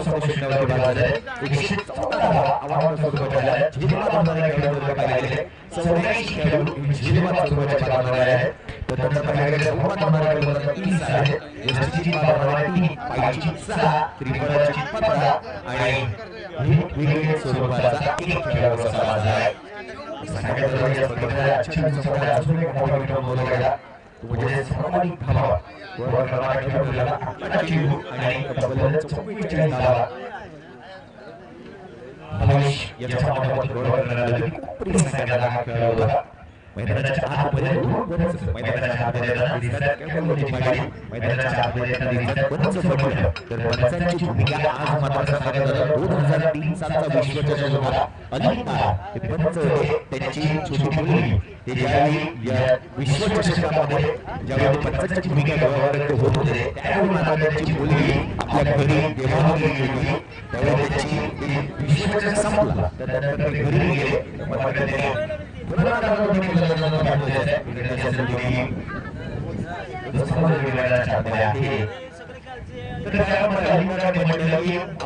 संरक्षणावर बाजारले 114 आव्हान स्वरूपाच्या जिल्हा बांधणाऱ्या खेळाडूंना पाहिलेले 84 खेळाडू जिल्हा स्वरूपाच्या बांधणारे आहेत. तर त्यांचा पहिल्या उपात होणाऱ्या खेळाडूंना 30 आहे. यशस्वी बांधणारे 3 पायची 6 त्रिफळाची 15 आणि विकेट स्वरूपाचा 1 खेळाडू समाज आहे. सगळ्या दरम्यान स्पर्धेला अच्छा स्पर्धा अजून एक मोठा विक्रम नोंदवला. म्हणजे सर्वाधिक धावा वर करणारा खेळाडूला 8 चेंडू आणि तब्बल 44 धावा. हमेश याच्या माध्यमातून गोल करणारा खूप संख्येला हा खेळाडू होता. मैदानाच्या आतमध्ये मैदानाच्या आतमध्ये खेळाडूंची गाडी मैदानाच्या आतमध्ये दिसत पंच पडलं. तर पंचांची भूमिका आज मात्र सांगण्यात आलं 2003 सालचा विश्वचषक होता. अलीकडा हे पंच त्यांची छोटी मुलगी ते ज्यावेळी या विश्वचषकामध्ये ज्यावेळी पंचांची भूमिका व्यवहारात होत होते त्यावेळी मात्र त्यांची मुलगी आपल्या घरी जेव्हा गेली होती त्यावेळी त्यांची विश्वचषक संपला. तर त्यानंतर ते घरी गेले.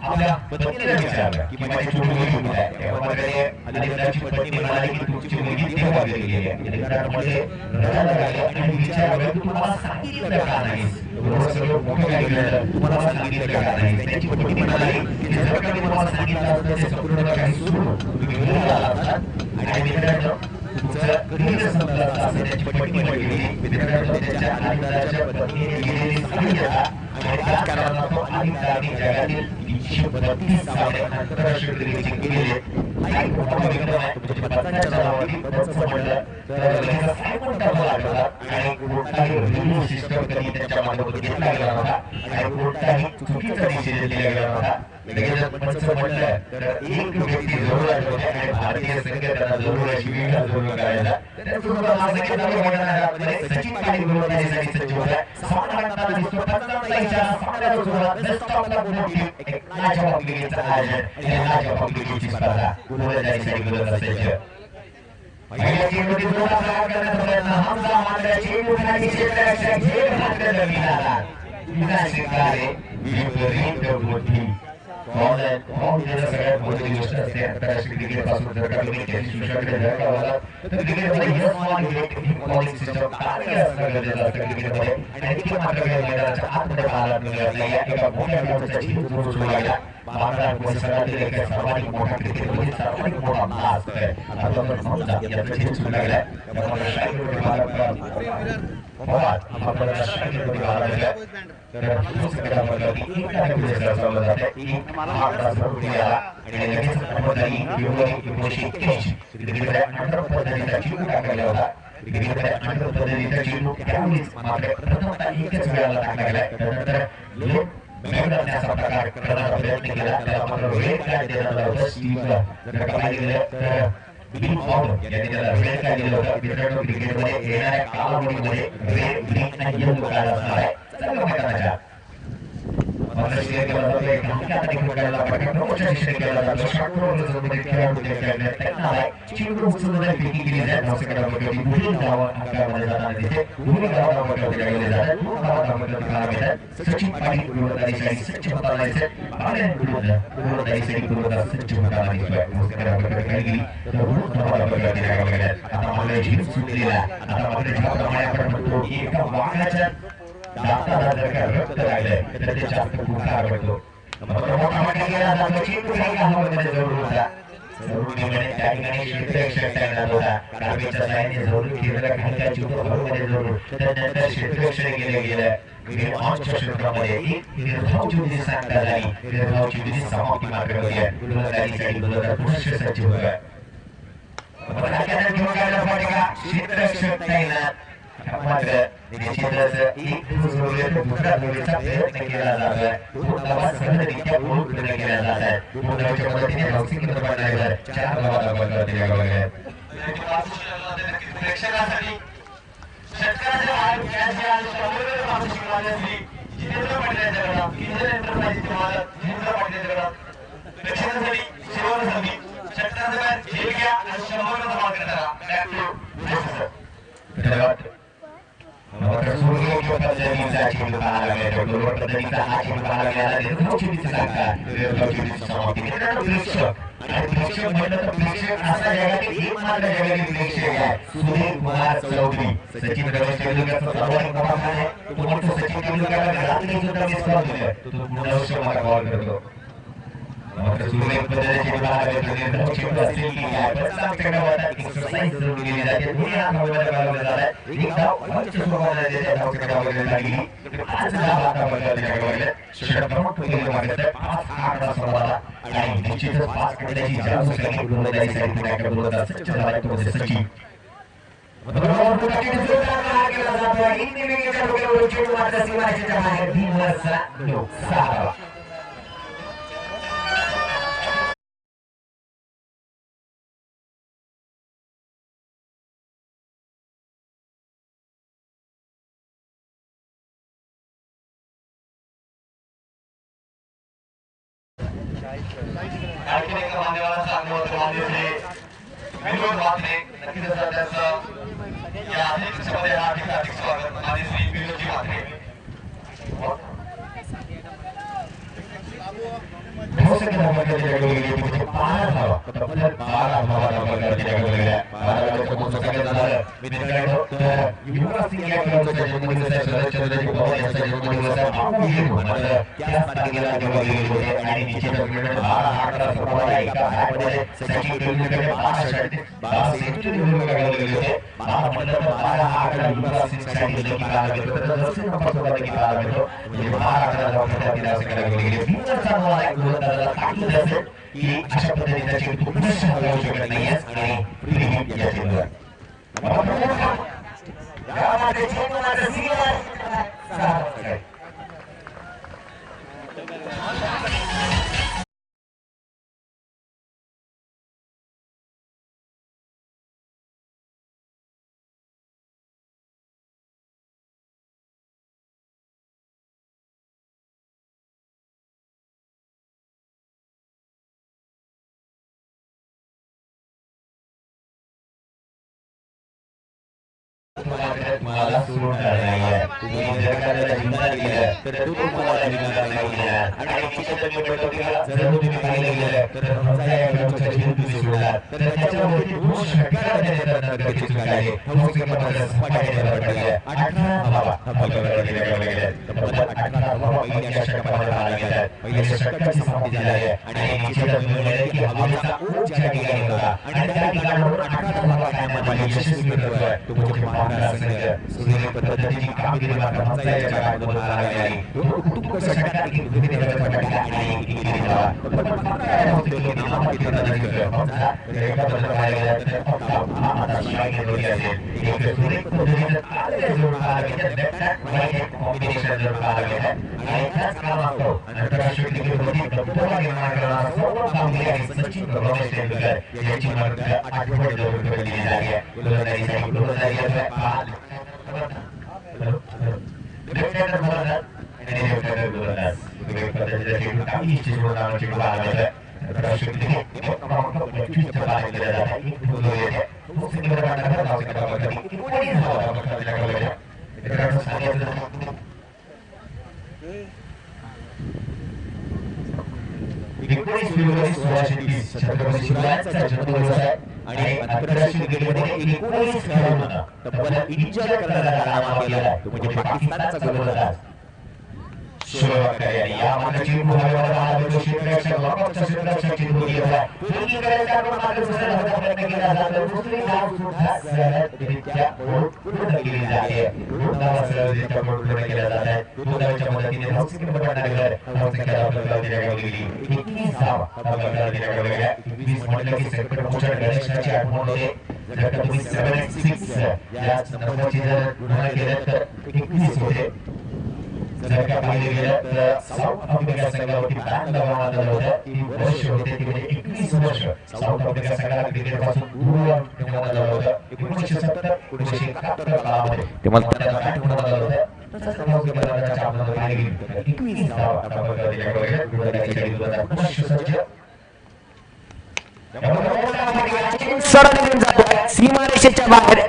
आपल्या पत्नीला विचारलं की माझी छोटी मुलगी आहे. त्यामध्ये अलीकडाची पत्नी म्हणाली की तुमची मुलगी देवा गेलेली आहे. अलीकडामध्ये रडायला लागले आणि विचारलं तुम्हाला सांगितलं का नाही तुम्हाला सांगितलं का नाही. त्यांची पत्नी म्हणाली की जर का तुम्हाला सांगितलं असतं ते संपूर्ण काही सोडून तुम्ही घरी आला असता आणि मित्रांनो तुमचं करिअर संपलं असतं. त्यांची पत्नी म्हटली मित्रांनो त्यांच्या अलीकडाच्या पत्नीने केलेली सांगितलं आणि त्याच कारणास्तव अलीकडाने जगातील 332 सामने आंतरराष्ट्रीय क्रिकेटचे केलेले हा एक मोठा विक्रम आहे. म्हणजे पंचांच्या नावावरती पंच म्हटलं तर लगेच सायमन टर्नर आढळला आणि कोणताही रिव्ह्यू सिस्टम कधी त्यांच्या माध्यमातून घेतला गेला नव्हता आणि कोणताही चुकीचा डिसिजन दिला गेला नव्हता. लगेच पंच म्हटलं तर एक व्यक्ती जरूर आढळते आणि भारतीय संघटना जरूर अशी वेगळा जरूर करायला त्याचबरोबर आज मैदानामध्ये सचिन पाटील गोलंदाजीसाठी सज्ज होता. सामना दिसतो पंचांचा सामन्याचा जोरात जस्ट आपला मोठी टीम एक लाजवाब क्रिकेटचा आयोजन आणि लाजवाब क्रिकेटची स्पर्धा गोलंदाजीसाठी गोलंदाज सज्ज. पहिल्या चेंडूची जोरात आघात करण्याचा प्रयत्न हमजा मात्र चेंडू खाली क्षेत्ररक्षक झेल घातलेला विनाला विना स्वीकारले विपरीत मोठी कॉल सगळ्यात मोठी गोष्ट असते आंतरराष्ट्रीय क्रिकेट पासून जर का तुम्ही टेलिव्हिजनकडे जर का आला तर क्रिकेटमध्ये yes one electric calling system कार्य असणं गरजेचं असतं क्रिकेटमध्ये. आणि तिथे मात्र मैदानाच्या आतमध्ये पाहायला मिळाला या एका मोठ्या खेळाडूचा जीव जोडला गेला. भारतात परिसरातील एक सर्वाधिक मोठा क्रिकेटमध्ये सर्वाधिक मोठा नाच आहे. आता आपण समजा याचा जीव सुरू लागलाय त्यामुळे शाहीर आपल्याला शाहीर तर एका दिवसाला चालवलं जातं एक महाराष्ट्र सर्वोदयाला आणि लगेच फेब्रुवारी 1981 क्रिकेटमध्ये अंडर पद्धतीचा चेंडू टाकलेला होता. क्रिकेटमध्ये अंडर पद्धतीचा चेंडू त्यावेळीच मात्र प्रथमतः एकच वेळाला टाकला गेला. त्यानंतर लोक मेघनाचा प्रकार करण्याचा प्रयत्न केला त्याला मात्र वेळ काय देण्यात आला होता. स्टीव्हला जर का पाहिलं गेलं तर बिल फॉर्ड यांनी त्याला वेळ काय दिलं होतं. मित्रांनो क्रिकेटमध्ये येणाऱ्या कालावधीमध्ये रेड ग्रीन आणि येलो कार्ड असणार आहे. चला मैदानाच्या महाराष्ट्रीय केला जातो एक धमक्यात एकमेकाला पाठवून प्रमोशन केला जातो. शाटोरला जोडले खेळाडू खेळण्यात त्यांना आहे चेंडू उचलून फेकी केली जाते. मोसेकडे पुढील धावा अंकामध्ये जाताना तिथे दोन्ही धावा पटवल्या गेल्या जातात. दोन धावा पटवल्या मिळतात. सचिन पाटील गोलंदाजीसाठी सज्ज होताना दिसत. बालेन गोलंदाजीसाठी गोलंदाज सज्ज होताना दिसतोय. मोसेकडे पटवली गेली तर दोन धावा पटवल्या गेल्या. आता मला जीव सुटलेला आता मात्र ज्याप्रमाणे आपण म्हणतो की एका वाघाच्या दाताला जर का रक्त राहिलंय तर ते जास्त गुन्हा पडतो. मोठा मोठा गेला जातो चेंडू काही हवामध्ये जरूर होता. जरूर निवडणे त्या ठिकाणी क्षेत्ररक्षक तयार होता. कार्पेटच्या साहाय्याने जरूर केलेला खालच्या चेंडू हवेमध्ये जरूर त्यानंतर क्षेत्ररक्षण केले गेलं. गेम ऑनच्या क्षेत्रामध्ये एक निर्धाव चेंडूची सांगता झाली. निर्धाव चेंडूची समाप्ती मात्र होती. गोलंदाजीसाठी गोलंदाज पुनश्च सज्ज होतोय. क्षेत्ररक्षक तयार मात्र निश्चितच एक दुसरा जोडीचा प्रयत्न केला जातोय. दोन धावा सहजरित्या गोल पूर्ण केल्या जात आहेत. दोन धावांच्या मदतीने लवचिक पडल्यावर 4 धावा दाखल दिल्या गेल्या आहेत. प्रेक्षकांसाठी शेतकऱ्याच्या खेळाच्या समोर माणूस शिकवण्यासाठी जितेंद्र पाटील यांच्याकडे इंडियन एंटरप्राइजेसचे मालक जितेंद्र पाटील यांच्याकडे प्रेक्षकांसाठी सेवांसाठी शेतकऱ्यांचा झेल घ्या आणि 100 जमा करा. धन्यवाद. चेंडू पाहायला मिळतो बरोबर पद्धतीचा हा चेंडू पाहायला मिळाला निर्धाव चेंडूची सांगता निर्धाव चेंडूची समाप्ती मित्रांनो प्रेक्षक आणि प्रेक्षक म्हटलं तर प्रेक्षक असा जगातील एक मात्र जगातील प्रेक्षक आहे सुनील कुमार चौधरी सचिन रमेश तेंडुलकरचा सर्वाधिक मोठा फॅन आहे तो म्हणतो सचिन तेंडुलकरला घरातही सुद्धा मिस कॉल दिलं तो पुन्हा मला कॉल करतो मात्र सुरेख पद्धतीचे पाहायला मिळतो निर्धाव चेंडू असेल की काय पण आमच्याकडे होतात एक्सरसाइज जरूर केली जाते दोन्ही हातामध्ये लावले जातात एक धाव पंच स्वरूपाने देते धावच्या वगैरे लागली आज धाव आता बदलण्याच्या वगैरे षटक्रमांक पहिले मार्गात 5 आकडा सोडला आणि निश्चितच 5 कडल्याची जास्त संख्या गोलंदाजीसाठी पुण्याकडे बोलत सच्च झाला तो म्हणजे सचिन बरोबर पुण्याकडे जोरदार मार केला जातो आणि इंडिविज्युअल वगैरे चेंडू मात्र सीमारेषेच्या बाहेर 3-6 आणखी एका मान्यवरांचं सांगण्याचं मान्यवरे विनोद वात्रे नक्कीच त्यांचं या अध्यक्षपदी हार्दिक स्वागत माननीय श्री विनोदजी वात्रे भौसिक धावमध्ये जगवलेली म्हणजे 12 धावा तब्बल 12 धावा धावमध्ये जगवलेल्या 12 च्या कोण सगळ्यात झालं मित्रांनो तर युवराज सिंग या खेळाडूचा जन्मदिवस आहे शरदचंद्रजी पवार यांचा जन्मदिवस आहे भाऊ मात्र त्याच तारखेला जगवलेले होते आणि निश्चितच मिळून 12 आकडा सोडवला एका मॅचमध्ये सचिन तेंडुलकरने 12 षटके 12 सेंचुरी मिळवलेले होते 12 म्हटलं तर 12 आकडा युवराज सिंगसाठी देखील पाहायला मिळतो तर जर्सी नंबर सुद्धा देखील पाहायला मिळतो म्हणजे 12 आकडा धावण्यासाठी तिला असं करायला गेले फिंगरचा मला काढलं असेल की अशा पद्धतीचा चेंडू पुनश्च हलवू शकत नाही आणि प्रीहिट या चेंडूवर मला सोडून नाहीये तुम्ही जर का जिंकणार गेलं तर तो तुम्हाला जिंकणार नाहीये आणि निश्चितच मी म्हणतो की जर तुम्ही पाहिलं गेलं तर हमजा या खेळाडूचा चेंडू तुम्ही सोडला तर त्याच्यावरती 2 षटकार देण्याचा गरजेची चूक आहे हौसिंग मध्ये सपाट्याने पडले 18 धावा फलकावर गेले तब्बल 18 धावा पहिल्या षटकामध्ये आल्या गेल्या पहिल्या षटकाची समाप्ती झाली आहे आणि निश्चितच मी म्हणले की हवेचा ओघ ज्या ठिकाणी होता आणि त्या ठिकाणावर 18 धावा काढण्यामध्ये यशस्वी ठरतोय तो म्हणजे महाराष्ट्र संघ सुरेख पद्धतीची कामगिरी मात्र हमजाच्या काळात आली आहे तो उत्तुंग षटकार देखील देण्याचा प्रयत्न आणि केली होता पण काय होते की नामांकित झाले हमजा एका बदल पाहिला तर आता स्ट्राईक केली असेल एक सुरेख पद्धतीने आले जोडून आले बॅट राईट कॉम्बिनेशन जोडून आले आणि त्याच क्रमांकावर आंतरराष्ट्रीय क्रिकेटमध्ये दबदबा निर्माण करणारा सर्व कामगिरी आणि सचिन रमेश तेंडुलकर यांची मात्र आठवण जोडून ठेवली आहे गोलंदाजीसाठी गोलंदाजी लेफ्ट-हँडर गोलंदाज आणि लेफ्ट-हँडर गोलंदाज सुरेख पद्धतीचा चेंडू काही चेंडू नावाचा चेंडू आला होता आंतरराष्ट्रीय क्रिकेट क्रमांक 25 च्या पार केला जात आहे एक गोल येते तो सिंगल काढण्याचा धावचा क्रमांक कधी 19 धावा पकडला गेला मित्रांनो सांगायचं 19 फेब्रुवारी 1630 छत्रपती शिवाजीचा जन्मदिवस आहे आणि आंतरराष्ट्रीय क्रिकेटमध्ये 19 खेळाडूंना तब्बल इंजर करण्याचा कामा केला तो म्हणजे पाकिस्तानचा गोलंदाज शोएब अख्तर या मात्र चेंडू हवेवर आला तो क्षेत्ररक्षक लॉकअपचा क्षेत्ररक्षक चेंडू घेतला फिल्डिंग करायचा आपण मात्र दुसऱ्या प्रयत्न केला जातो दुसरी धाव सुद्धा सरळरित्या पूर्ण केली जाते दोन धावा सरळरित्या पूर्ण केल्या जात आहेत दोन धावांच्या मदतीने धावसंख्या पकडण्यावर धावसंख्या आपल्याला दिली गेली 21 धावा आपल्याला दिल्या गेल्या 21 म्हटलं की संकट मोठ्या गणेशाची आठवण होते जर का तुम्ही 76 या नंबरची जर गुणा केलं तर 21 होते जर का पाहिले गेलं तर साऊथ आफ्रिका संघावरती बॅन लावण्यात आलं होतं 3 वर्ष होते ते म्हणजे 21 वर्ष साऊथ आफ्रिका संघाला क्रिकेटपासून दूर ठेवण्यात आलं होतं 1970 1971 काळामध्ये तेव्हा त्यांना बॅन ठेवण्यात आलं होतं तसंच साऊथ आफ्रिकाच्या आपल्याला पाहिले गेली तर 21 धावा आपल्याला दिल्या गेल्या गोलंदाजीसाठी 2015 सज्ज सरळ जातो सीमारेषेच्या बाहेर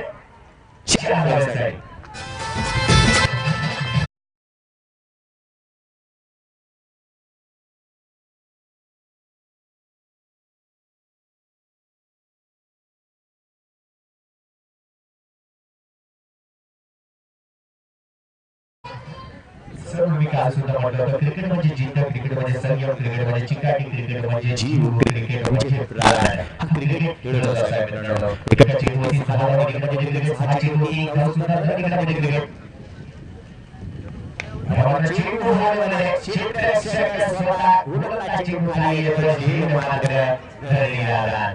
सर मी काल सुद्धा म्हटलं होतं क्रिकेट म्हणजे जिद्द, क्रिकेट म्हणजे संयम, क्रिकेट म्हणजे चिकाटी, क्रिकेट म्हणजे जीव, क्रिकेट म्हणजे प्राण. क्रिकेट खेळत असाय मित्रांनो. एका चेंडूवरती 6 धावा निघण्यामध्ये क्रिकेट, 6 चेंडूवरती 1 धाव सुद्धा निघण्यामध्ये क्रिकेट. मात्र चेंडू हारवले, क्षेत्ररक्षक स्वतः उडवला चेंडू खाली येतो, झेल मात्र धरलेला आला.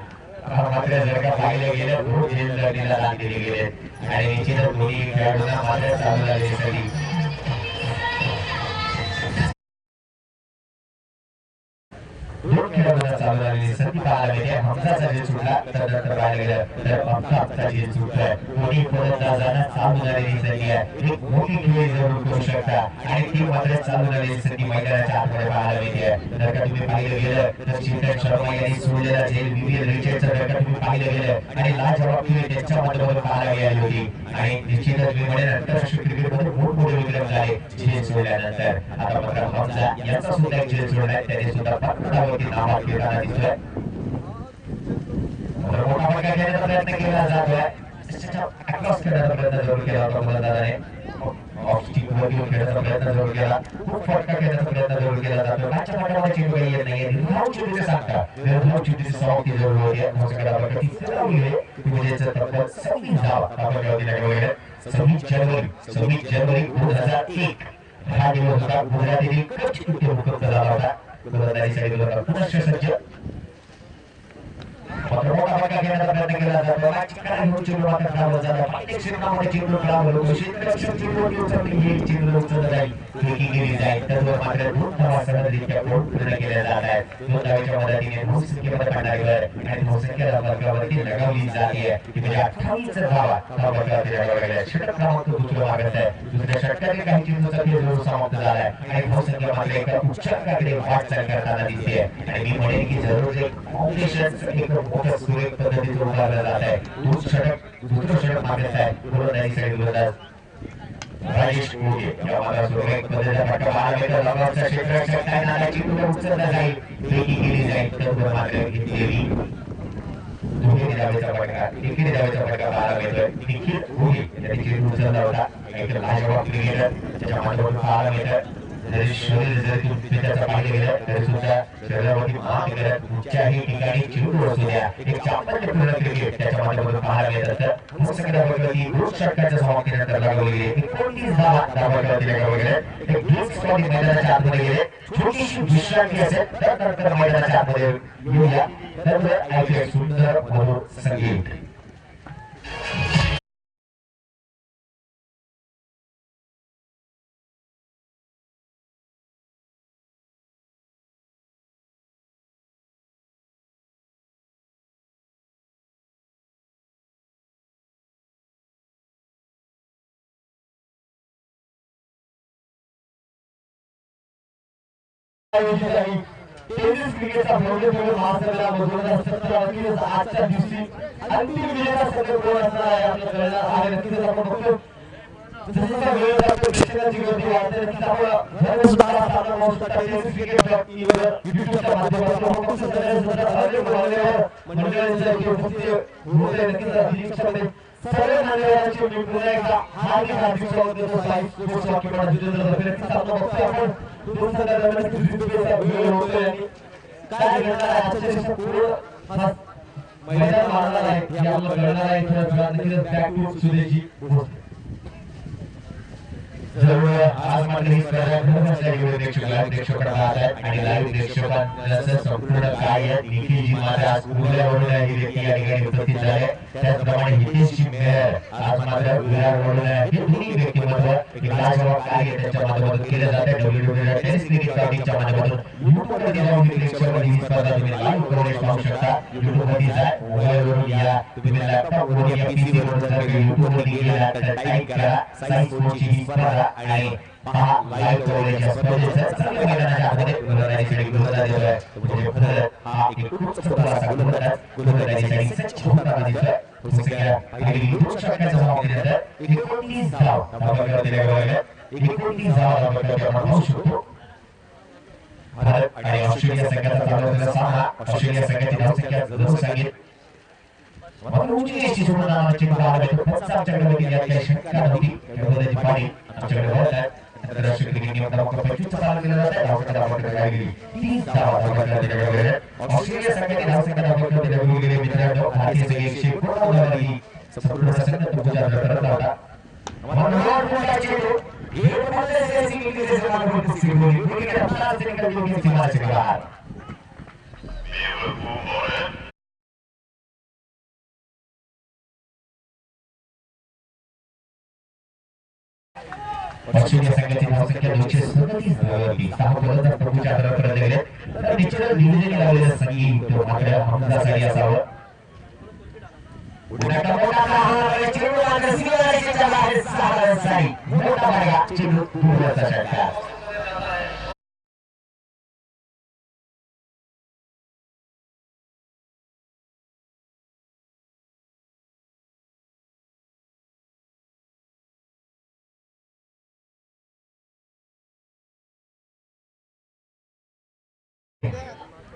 मात्र जर का पाहिलं गेलं तो झेल धरलेला दिले गेले आणि निश्चितच दोन्ही खेळाडूंना मात्र चालू झाली सरी. दोन खेळाडूंना चालू झालेली संधी पाहायला मिळते. हमजाचा झेल सुटला तर पाहायला गेलं तर हमजाचा झेल सुटलाय. दोन्ही फलंदाजांना चालू झालेली संधी आहे. एक मोठी खेळी जरूर करू शकता आणि ती मात्र चालू झालेली संधी मैदानाच्या आतमध्ये पाहायला मिळते. जर का तुम्ही पाहिलं गेलं तर चेतन शर्मा यांनी सोडलेला झेल विविध रिचर्डचं जर का तुम्ही पाहिलं गेलं आणि लाजवाब खेळ त्यांच्या माध्यमातून पाहायला मिळाली होती आणि निश्चितच मी म्हणेन आंतरराष्ट्रीय क्रिकेटमध्ये मोठमोठे विक्रम झाले झेल सोडल्यानंतर. आता मात्र हमजा यांचा सुद्धा एक झेल सोडलाय. त्याने सुद्धा 15 नामात खेळताना दिसतोय. मोठा फटका घेण्याचा प्रयत्न केला जातोय. क्रॉस करण्याचा प्रयत्न जरूर केला होता फलंदाजाने. ऑफ स्टिक वर घेऊन खेळण्याचा प्रयत्न जरूर केला. खूप फटका घेण्याचा प्रयत्न जरूर केला जातो. मागच्या पाठीमागे चेंडू काही येत नाहीये. निर्धाव चेंडूचे सांगता निर्धाव चेंडूची समाप्ती जरूर होती. मोसकरावर तिसरी धाव गेले. विजेचं तब्बल 26 धाव आपण दिल्या. 26 जानेवारी 2001 हा दिवस होता. गुजरातीतील कच्छ कृत्य भूकंप झाला होता. गोलंदाजीसाठी पुनश्च सज्ज. मात्र मोठा फटका घेण्याचा प्रयत्न केला जातो. चेंडू मात्र खेळावला जातो. प्रत्येक क्षेत्रामध्ये चेंडू खेळावं होतो. क्षेत्ररक्षक चेंडूवरती उचलली ही चेंडू उचलला जाईल, फेकी केली जाईल. त्याचबरोबर मात्र 2 धावा सहजरित्या पूर्ण केल्या जात आहेत. 2 धावेच्या मदतीने धावसंख्येमध्ये पाठारीवर आणि धावसंख्या फलकावरती लगावली जाते. म्हणजे 28 धावा फलकावरती लगावल्या. षटक क्रमांक दुसरं मागत आहे. दुसऱ्या षटकातील काही चेंडूचा खेळ जरूर समाप्त झालाय आणि धावसंख्या मात्र एका उच्चांकाकडे वाटचाल करताना दिसते आणि मी म्हणेन की जरूर एक फाउंडेशन एक मोठं सुरेख पद्धतीने उभारलं जात आहे. दुसरं षटक मागत आहे. गोलंदाजीसाठी गोलंदाज राजेश कोगे या मात्र सुरेख पद्धतीचा फटका मारला तर लगावचा क्षेत्ररक्षक काय नाल्याची चेंडू उचलला जाईल, फेकी केली जाईल. तर मात्र घेतलेली दोन्ही धावेचा फटका एकेरी धावेचा फटका पाहायला मिळतोय. निखिल कोगे यांनी चेंडू उचलला होता. एक लाजवाब क्रिकेटर त्याच्या माध्यमातून पाहायला मिळतं. जरी शरीर जरी तुम्ही त्याचा पाहिलं गेलं तरी सुद्धा शरीरावरती मात करत कुठच्याही ठिकाणी चेंडू असू द्या एक चापल्यपूर्ण क्रिकेट त्याच्या माध्यमातून पाहायला मिळत असतं. मोसकरावरती 2 षटकांच्या समाप्तीनंतर लागवली गेली. 29 धावा धावावरती लगावले गेले. एक ब्रेक स्पॉट मैदानाच्या आतमध्ये गेले. छोटीशी विश्रांती असेल तर नंतर मैदानाच्या आतमध्ये येऊया. तर ऐकूया सुंदर मधुर संगीत. टेनिस क्रिकेटचा भव्य महासंग्राम 2017 आजच्या दिवशी अंतिम विजेता संघ कोण असणार आहे आपल्याला कळणार आहे. नक्कीच आपण बघतो जसं वेळ जातो प्रेक्षकांची गर्दी वाढते. नक्कीच आपण घर सुद्धा सामना पाहू शकता. टेनिस क्रिकेट युट्यूबच्या माध्यमातून आपण बघू शकता मंडळांच्या उपस्थिती होते. नक्कीच दिवसामध्ये सर्व मान्यवरांची मी पुन्हा एकदा हार्दिक स्वागत देतो. साई स्पोर्ट्स हॉकीपटू जितेंद्र दबे नक्कीच आपण बघतोय आपण 2 संघांमध्ये युद्धचा वेळ होतोय आणि काय घडणार आहे आजच्या दिवसात पूर्ण मैदान मारणार आहे हे आपल्याला कळणार आहे. नक्कीच बॅक टू सुदेशजी जरूर आज मात्र ही स्पर्धा प्रेक्षकांना पाहत आहेत आणि लाईव्ह प्रेक्षकांचं संपूर्ण कार्य निखिलजी मात्र आज उरल्यावरून ही व्यक्ती या ठिकाणी उपस्थित झाले. त्याचप्रमाणे हितेशजी मेहर आज मात्र उरल्यावरून हे दोन्ही व्यक्तिमत्व एक लाजवाब कार्य त्यांच्या माध्यमातून केलं जातं. WWE टेनिस क्रिकेट क्लबच्या माध्यमातून युट्यूबवरती जाऊन प्रेक्षकांनी ही स्पर्धा तुम्ही लाईव्ह कव्हरेज पाहू शकता. युट्यूबवरती जा, मोबाईलवरून या, तुम्ही लॅपटॉपवरून या, पीसीवरून जर युट्यूबवरती गेला तर टाईप करा साई स्पोर्ट्सची ही स्पर्धा आणि पहा लाईव्ह कव्हरेजच्या स्पर्धेचं चांगल्या मैदानाच्या आतमध्ये गोलंदाजीसाठी गोलंदाज दिसतोय. म्हणजे परत हा एक खूप छोटा असा गोलंदाजीसाठी सज्ज होताना दिसतोय. पहिली 2 षटकांच्या समाप्तीनंतर 29 धाव धावावरती लगावल्या. 29 धावा धावावरती आपण पाहू शकतो. भारत आणि ऑस्ट्रेलिया संघाचा चालू असलेला सामना. ऑस्ट्रेलिया संघाची धावसंख्या जरूर सांगेल आपण उंचीची सोडून नावाची पाहायला मिळतो. फक्त आमच्याकडे होती यात काही शंका नव्हती. गोलंदाजी पाणी आमच्याकडे होत आहे. आंतरराष्ट्रीय बॅटिंग नियम क्रमांक 25 चा पालन केला जात आहे. धावसंख्या धावफलक कामगिरी 30 धावा धावफलकात दिल्या गेल्या आहेत. ऑस्ट्रेलिया संघाने धावसंख्या धावफलकात दिल्या गेलेल्या मित्रांनो भारतीय संघ 119 धावांनी संपूर्ण संघ तुमच्या करत होता. मनोहर पुढचा चेंडू एक मध्ये सेसिंग इंग्लिश क्रमांक 36 गोली विकेट अपना से निकल गई सीमा से बाहर. ऑस्ट्रेलिया संघाची धावसंख्या 237 धावांनी 6 फलंदाज प्रभूच्या आधारावर गेले. तर निश्चितच नियोजन लावलेलं संघी तो मात्र हमजा साडी असावं. मोठा मोठा चेंडू मात्र सीमारेषेच्या बाहेर सहा साडी मोठा मार्गा चेंडू दूरचा षटकार.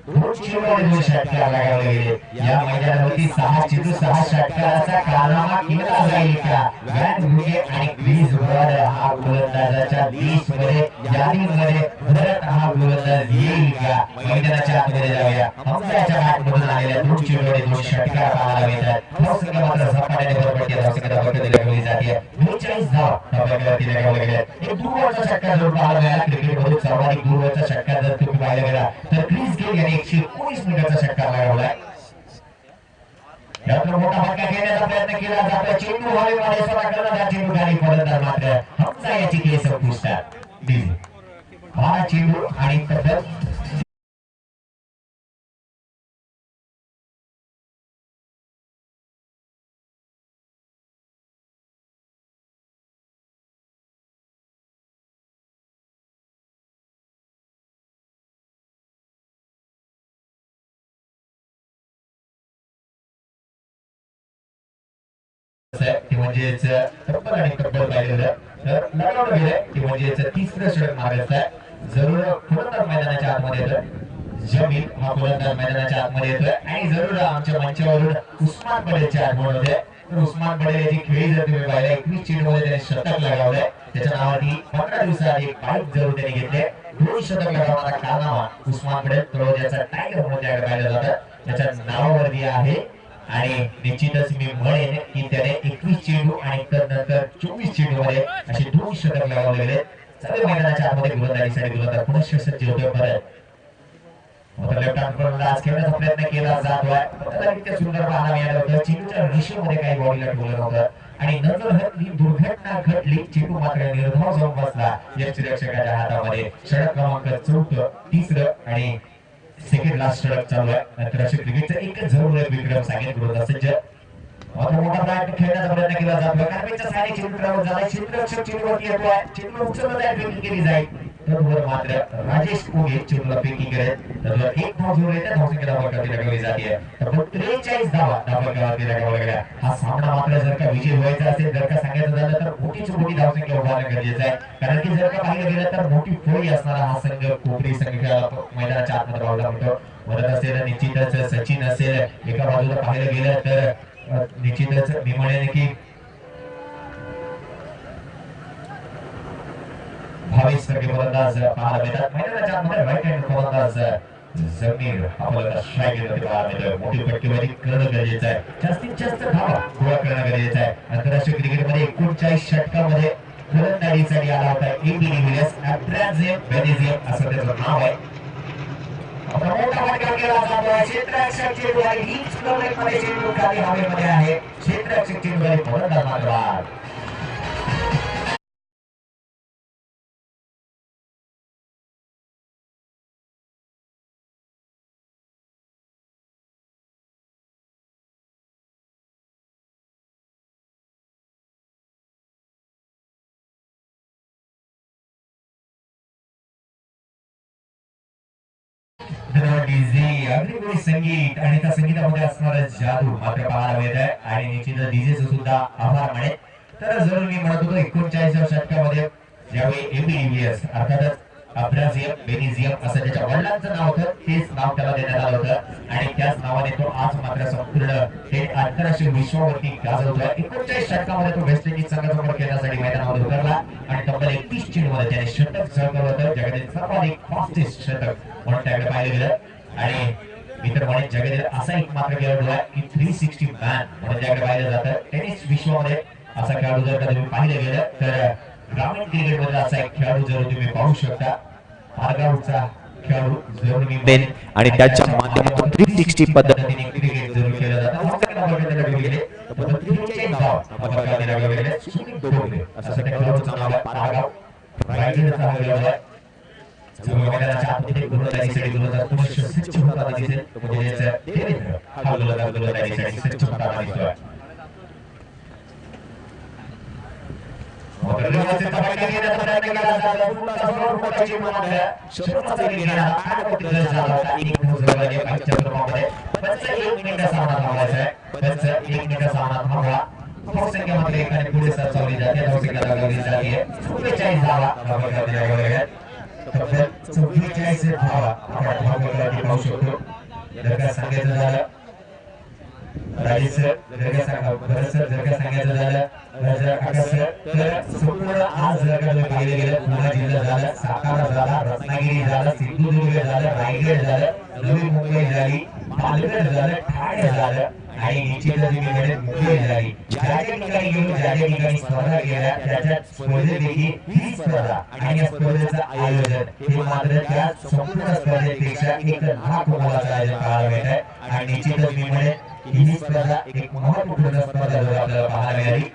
दोन षटकार लगावले गेले. या मैदानावरती 6 चेंडू 6 षटकाराचा कारनामा केला जाईल का? व्हॅन हुगे आणि क्रिस वर हा गोलंदाजाच्या लिस्टमध्ये यादीमध्ये भरत हा गोलंदाज येईल का? मैदानाच्या आतमध्ये जाऊया. हमजाच्या बॅटमधून आलेल्या 2 चेंडूने 2 षटकार पाहायला मिळतात. धावसंख्या मात्र झपाट्याने बरोबरची धावसंख्या धावफलकात दिली जाते. 42 धावा धावफलकावरती लगावले गेले. एक दूरवरचा षटकार जर पाहायला मिळाला क्रिकेटमधून सर्वाधिक दूरवरचा षटकार जर तुम्ही पाहायला गेला तर क्रिस गेल याने 119 मिनिटाचा षटकार लगावलाय. यातून मोठा फटका घेण्याचा प्रयत्न केला जातो. चेंडू हवेमध्ये सोडा करण्याचा चेंडू गाडी फलंदाज मात्र हमजा याची केस पुसतात. डीजे 12 चेंडू आणि तब्बल ते म्हणजेच तब्बल आणि तब्बल पाहिलेलं तर लगावलं गेलं ते म्हणजेच तिसरं षटक मारायचं आहे. जरूर फलंदाज मैदानाच्या आतमध्ये येतोय. जमीन हा फलंदाज मैदानाच्या आतमध्ये येतोय आणि जरूर आमच्या मंचावरून उस्मान पटेलच्या आगमन होते. तर उस्मान पटेल याची खेळी जर तुम्ही पाहिला 21 चेंडूमध्ये त्याने शतक लगावलंय. त्याच्या नावावरती 15 दिवसात एक बाईक जरूर त्यांनी घेतले. 2 शतक लगावणारा कारनामा उस्मान पटेल तळोजाचा टायगर म्हणून त्याकडे पाहिलं जातं. त्याच्या नावावरती आहे आणि निश्चितच मी म्हणेन की त्याने 21 चेंडू आणि नंतर 24 चेंडू मध्ये असे 2 शतक लगावले गेले. सर्व मैदानाच्या आतमध्ये गोलंदाजीसाठी गोलंदाज पुन्हा सज्ज होतोय. परत लेफ्ट हँड फलंदाज खेळण्याचा प्रयत्न केला जातोय. इतकं सुंदर पाहायला मिळालं होतं. चेंडूच्या रेषेमध्ये काही बॉडीला ठेवलं नव्हतं आणि नजर ही दुर्घटना घडली. चेंडू मात्र निर्धाव जाऊन बसला यष्टिरक्षकाच्या हातामध्ये. षटक क्रमांक 4 तिसरं आणि सेकंड लास्ट षटक चालू आहे. आंतरराष्ट्रीय क्रिकेटचा एकच जरूर विक्रम सांगेल गोलंदाज सज्ज. आता मोठा प्रयत्न खेळण्याचा प्रयत्न केला जातोय. कार्पेटच्या साइड चेंडूवर झाला. क्षेत्ररक्षक चेंडूवरती येतोय. चेंडू उचलला जाईल फेकिंग केली जाईल. तर मात्र राजेश कोगे चेंडूला फेकिंग करेल. तर एक धाव जोड येते. धावसंख्या धावफलकावरती लगावली जाते. तर 43 धावा धावफलकावरती लगावल्या गेल्या. हा सामना मात्र जर का विजय व्हायचा असेल जर का सांगायचं झालं तर मोठीच मोठी धावसंख्या उभारणं गरजेचं आहे. कारण की जर का पाहिलं गेलं तर मोठी फळी असणारा हा संघ कोपरी संघ मैदानाच्या आतमध्ये राहिला म्हणतो. मदत असेल निश्चितच सचिन असेल. एका बाजूला पाहिलं गेलं तर निश्चितच मी म्हणेन की भावेश सारखे फलंदाज पाहायला मिळतात. मैदानाच्या आतमध्ये राईट हँड फलंदाज जमीर हा फलंदाज स्ट्राईकरमध्ये पाहायला मिळतो. मोठी फटकेबाजी करणं गरजेचं आहे. जास्तीत जास्त धावा गोळा करणं गरजेचं आहे. आंतरराष्ट्रीय क्रिकेटमध्ये 39 षटकामध्ये फलंदाजीसाठी आला होता एबी डिव्हिलियर्स. अब्राझेम बेनेझियम असं त्याचं नाव आहे. मोठा फटका केला जातो. क्षेत्ररक्षक चेंडू आणि हीच मध्ये चेंडू खाली हवेमध्ये आहे. क्षेत्ररक्षक चेंडू आणि फलंदाज मात्र बाद. डीजे अग्निगोळी संगीत आणि त्या संगीतामध्ये असणारं जादू मात्र पाहायला मिळत आहे. आणि निश्चितच डीजेचं सुद्धा आभार माने. तर जरूर मी म्हणत होतो 39व्या षटकामध्ये ज्यावेळी एबी डिव्हिलियर्स अर्थातच अब्राझियम बेनिझियम असं त्याच्या वडिलांचं नाव होतं, तेच नाव त्याला देण्यात आलं होतं आणि त्याच नावाने तो आज मात्र संपूर्ण हे आंतरराष्ट्रीय विश्वावरती गाजवतोय. 39 षटकामध्ये तो वेस्ट इंडिज संघासमोर खेळण्यासाठी मैदानावर उतरला आणि तब्बल 31 चेंडूमध्ये त्याने शतक झळकवलं होतं. जगातील सर्वाधिक फास्टेस्ट शतक म्हणून त्याकडे पाहिलं गेलं आणि इतर म्हणून जगातील असा एक मात्र खेळाडू आहे की 360 मॅन म्हणून त्याकडे पाहिलं जातं. टेनिस विश्वामध्ये असा खेळाडू जर तुम्ही पाहिलं गेलं तर ग्रामीण क्रिकेट मध्ये असा एक खेळाडू जर तुम्ही पाहू शकता, मार्गावरचा खेळाडू जरूर मी आणि त्याच्या माध्यमातून 360 पद्धतीने क्रिकेट जरूर खेळलं जातं. फक्त नंबर गेले तर 43 धावा नंबर गेले सुनील डोंगरे असं त्या खेळाडूचं नाव आहे. पारगाव रायगडचा हा खेळाडू आहे. मैदानाच्या आतमध्ये गोलंदाजीसाठी गोलंदाज पुनश्च सज्ज होताना दिसेल तो म्हणजे देवेंद्र हा गोलंदाजीसाठी सज्ज होताना दिसतोय. मोटरगावचे तपासणी घेण्याचा प्रयत्न केला जातो. पूर्ण समोर मोठ्याची मध्ये शत्रूचा घेणारा आडपट्टी झाला होता. एक मोजवाले पाचच्या क्रमामध्ये पंच 1 मिनिट सामना थांबवायचा आहे. पंच 1 मिनिट सामना थांबवा. धावसंख्या मात्र एकाने पुढे सरसावली जाते. धावसंख्या लागली जाते 44 धावा धावसंख्या दिल्या गेल्या. तब्बल 44 धावा आपण धावसंख्या पाहू शकतो. जर का सांगायचं झालं राजेश जर का सांगायचं झालं तर संपूर्ण आज जर का पाहिलं गेलं पुणे जिल्हा झालं, सातारा झाला, रत्नागिरी झालं, सिंधुदुर्ग झालं, रायगड झालं, नवी मुंबई झाली, पालघर झालं, ठाणे झालं आणि निश्चितच मुंबई झाली. ज्या ठिकाणी गेलो ज्या ठिकाणी स्पर्धा केल्या त्याच्या स्पर्धेपैकी ही स्पर्धा आणि या स्पर्धेचं आयोजन हे मात्र त्या संपूर्ण स्पर्धेपेक्षा एक लाख मोलाचं आयोजन पाहायला मिळत आहे आणि निश्चितच मी म्हणेन ही स्पर्धा एक महत्त्वपूर्ण स्पर्धा आपल्याला पाहायला मिळाली.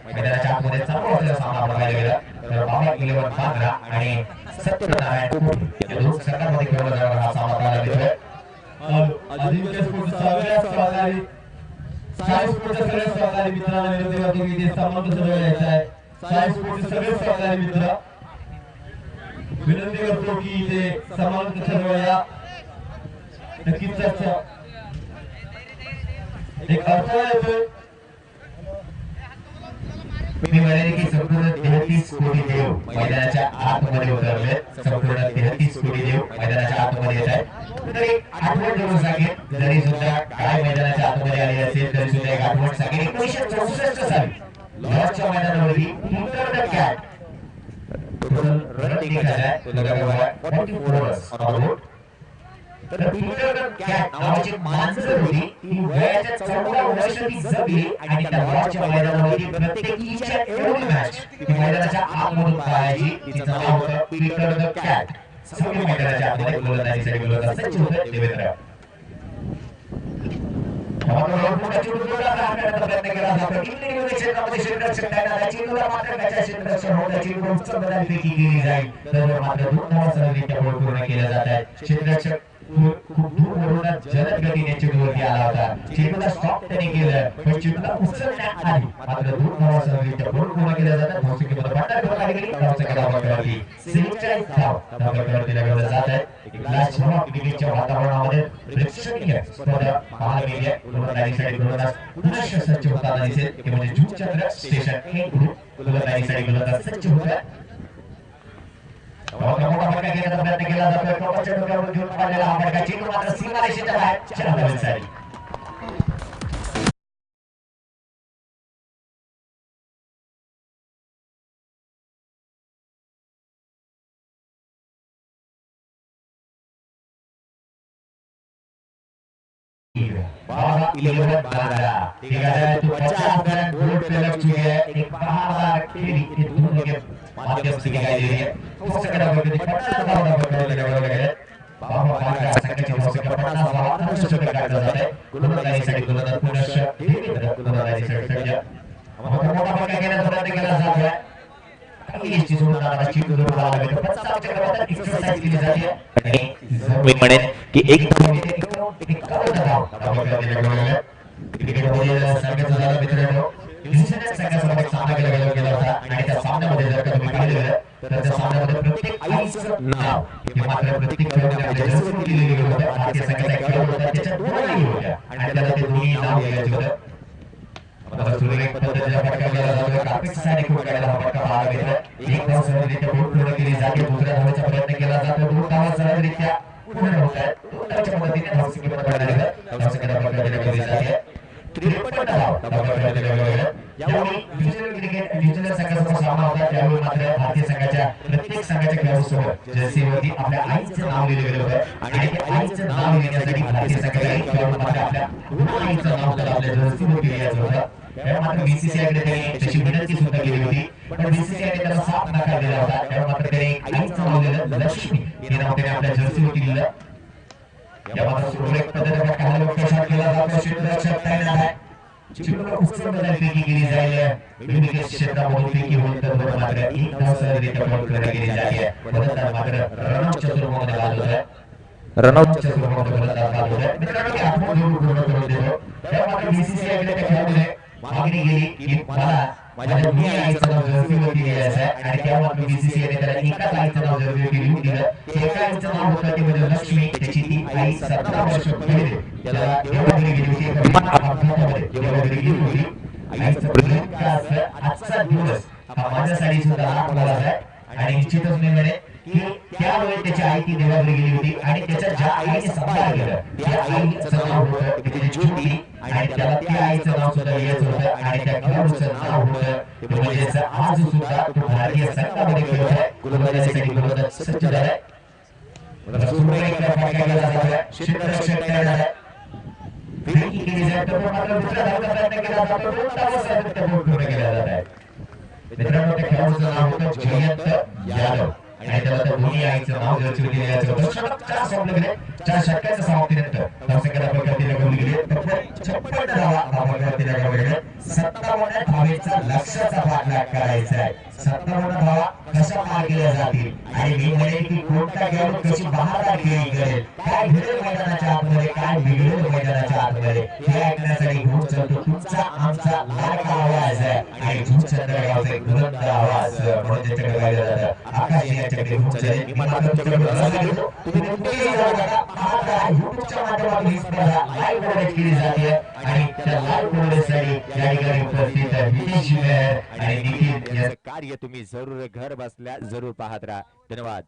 मैदानाच्या आतमध्ये चालू असलेला सामना आपण पाहायला गेला तर बाबा 11 पांढरा आणि सत्यनारायण कुमार या दोन संघांमध्ये खेळला जाणारा हा सामना पाहायला मिळतोय. आदिवासी स्पोर्ट्स सगळ्या स्पर्धांनी साई स्पोर्ट्सच्या सगळ्या स्पर्धांनी मित्रांना विनंती करतो की ते सामना कसं यायचा आहे. साई स्पोर्ट्सचे सगळे स्पर्धांनी मित्र विनंती करतो की ते सामना कसं या नक्कीच एक अडथळा येतोय. मी म्हणाले की संपूर्ण 33 कोटी देव मैदानाच्या आतमध्ये उतरले. संपूर्ण 33 कोटी देव मैदानाच्या आतमध्ये येत आहेत. तरी आठवण करून सांगेन जरी सुद्धा काय मैदानाच्या आतमध्ये आले असेल तरी सुद्धा एक आठवण सांगेन 1964 साली लॉर्डच्या मैदानावरती Peter the cat total run निघाला आहे तो लगावा 44 रन्स ऑन बोर्ड. तर पीटर द कॅट नावाची मांजर होती ती वयाच्या 14 वर्षाची जगली आणि त्या लॉर्डच्या मैदानावरती प्रत्येकीच्या एवढी मॅच ती मैदानाच्या आतमधून पाहायची. तिचं नाव होतं पीटर द कॅट. सगळे मैदानाच्या आतमध्ये गोलंदाजीसाठी गोलंदाज सज्ज होते देवेंद्र. प्रयत्न केला जातो. क्षेत्रामध्ये क्षेत्ररक्षक तैनात चेंडूला मात्र त्याच्या क्षेत्ररक्षण होता. चेंडू उच्च बदलपैकी केली जाईल तर मात्र 2 धावांसह बॉल पूर्ण केले जात आहेत. क्षेत्ररक्षक खूप दूरवरून जलद गतीने चेंडूवरती आला होता. चेंडूला स्टॉप त्याने केलं पण चेंडूला उचलण्यात आली मात्र 2 धावांसह बॉल पूर्ण केले जातात. धावसंख्येमध्ये 15 धावा गेली. धावसंख्या धावांवरती 46 धावा दिल्या जात आहेत. एक लास्ट क्रिकेटच्या वातावरणामध्ये प्रेक्षणीय स्पर्धा पाहायला मिळाली आहे. गोलंदाजीसाठी गोलंदाज पुनश्च सज्ज होताना दिसेल ते म्हणजे जुचंद्र स्टेशन हे ग्रुप गोलंदाजीसाठी गोलंदाज सज्ज होत आहे. मोठा फटका घेण्याचा प्रयत्न केला जातोय. टोकाच्या डोक्यावर घेऊन पाडलेला हा फटका चेंडू मात्र सीमारेषेच्या बाहेर 4 धावांसाठी. बाबा 11 बांद्रा ठीक है तो 50 रन बोर्ड पे लग चुके हैं. एक बहार खेली के दोनों के माध्यम से दिखाई दे रही है. हो सकता है कि 50 धावा पकड़ने लगे बाबा बांद्रा संघाची धावसंख्या 50 धावा आवश्यक काढला जात आहे. गोलंदाजीसाठी गोलंदाज पुनश्च देवेंद्र गोलंदाजीसाठी सज्ज. मोठा फटका घेण्याचा प्रयत्न केला जात आहे. एसटी सोडून जाणारा चेंडू दूर झाला आहे. 50 चक्रवातात एक्सरसाइज केली जाते आणि मी म्हणेन की एक क्रिकेटमध्ये सांगायचं झालं मित्रांनो न्यूझीलंड संघासोबत सामना केला होता आणि त्या सामन्यामध्ये जर का तुम्ही पाहिलं तर त्या सामन्यामध्ये प्रत्येक आईचं नाव हे मात्र प्रत्येक खेळाडूने जसं दिलेलं गेलं होतं. भारतीय संघाचा खेळाडू होता त्याच्या 2 आई होत्या आणि त्याला ते दोन्ही नाव द्यायचे होतं. आता सुरेख पद्धतीचा फटका केला जातोय. कापीस साडी कोकायला हा फटका पाहायला मिळतोय. एक धाव सहजरित्या बोट पूर्ण केली जाते. दुसऱ्या धावेचा प्रयत्न केला जातो. 2 धावा सहजरित्या पूर्ण होत आहेत. 2 धावाच्या मदतीने धावसंख्या पकडण्यात धावसंख्या पकडण्यात केली जाते. 53 धाव पकडण्यात गेलेले. यावेळी न्यूझीलंड संघासमोर सामना होता. त्यावेळी मात्र भारतीय संघाच्या प्रत्येक संघाच्या खेळाडूसोबत जर्सीवरती आपल्या आईचं नाव लिहिलं गेलं होतं आणि त्या आईचं नाव लिहिण्यासाठी भारतीय संघाच्या एक खेळाडू मात्र आपल्या पूर्ण आईचं नाव तर आपल्या जर्सीवरती लिहायचं होतं. तेव्हा मात्र बीसीसीआयकडे त्यांनी तशी विनंती सुद्धा केली होती, पण बीसीसीआयने त्याला साफ नकार दिला होता. तेव्हा मात्र त्याने आईचं नाव लिहिलं, लक्ष्मी हे नाव त्याने आपल्या जर्सीवरती लिहिलं. यामध्ये सुरेख पद्धतीने काही लोकेशन केला जातो. क्षेत्ररक्षक तयार आहे. चिमूट उचलून फेकी केली जाईल. विनिकेत क्षेत्रामधून फेकी होईल तर मात्र एक धाव सहजरित्या पकडण्यात गेली जाते. फलंदाज मात्र रनआउटच्या स्वरूपामध्ये बाद होत आहे. रनआउटच्या स्वरूपामध्ये फलंदाज बाद होत आहे. मित्रांनो, मी आठवण देऊन पूर्ण करून देतो. तेव्हा मात्र बीसीसीआयकडे त्या खेळाडूने मागणी केली की मला माझ्या दोन्ही आईचं नाव जर्सीवरती लिहायचं आहे आणि तेव्हा मात्र बीसीसीआयने त्याला एकाच आईचं नाव जर्सीवरती लिहून दिलं. एका आईचं नाव होतं ते म्हणजे लक्ष्मी. त्याची ती आई 17 वर्ष पहिले त्याला देवाघरी गेली होती. एका विमान अपघातामध्ये देवाघरी गेली होती. आईचं प्रतीक काय असतं, आजचा दिवस हा माझ्यासाठी सुद्धा लहान मुलाचा आहे आणि निश्चितच मी म्हणेन की त्यावेळी त्याची आई ती देवाघरी गेली होती आणि त्याच्या ज्या आईने सांभाळ केलं त्या आईचं नाव होतं की त्याची ज्योती आणि त्याला त्या आईचं नाव सुद्धा लिहायचं होतं आणि त्या खेळाडूचं नाव होतं ते म्हणजेच आज सुद्धा तो भारतीय संघामध्ये खेळत आहे. गोलंदाजीसाठी गोलंदाज सज्ज झालाय. सुरेख फटका केला जातोय. क्षेत्ररक्षक तयार झालाय. फेकी केली जाते पण मात्र दुसऱ्या धावेचा प्रयत्न केला जातो. 2 धावा सहजरित्या बोट पूर्ण केल्या जात आहेत. मित्रांनो, त्या खेळाडूचं नाव होतं जयंत यादव आणि त्याला त्या दोन्ही आईचं नाव जर्सीवरती लिहायचं होतं. षटक 4 संपले गेले. 4 षटकांच्या समाप्तीनंतर धावसंख्या दाखल लगावली गेली. फक्त 56 धावा दाखल लगावल्या गेल्या. 57 धावेचा लक्ष्याचा पाठलाग करायचा आहे. 57 धावा कशा पार केल्या जातील आणि मी म्हणेन की कोणता खेळाडू कशी बहादर खेळी करेल, काय घडेल मैदानाच्या आतमध्ये, काय बिघडेल मैदानाच्या आतमध्ये, हे ऐकण्यासाठी घेऊन चलतो तुमचा आमचा लाडका आवाज आहे आणि झुमचंद्र गावचा एक बुलंद आवाज म्हणून त्याच्याकडे पाहिलं जातं. आकाश यांच्याकडे घेऊन चलेल. मी मात्र तुमच्याकडे रजा देतो. तुम्ही कुठेही जाऊ नका. पाहत राहा. युट्यूबच्या माध्यमातून ही स्पर्धा लाईव्ह कव्हरेज केली जाते आणि त्या लाईव्ह कव्हरेजसाठी या ठिकाणी उपस्थित विदेशी मेहर आणि निखिल याचं कार्य तुम्ही जरूर घर बसल्या जरूर पाहत राहा. धन्यवाद.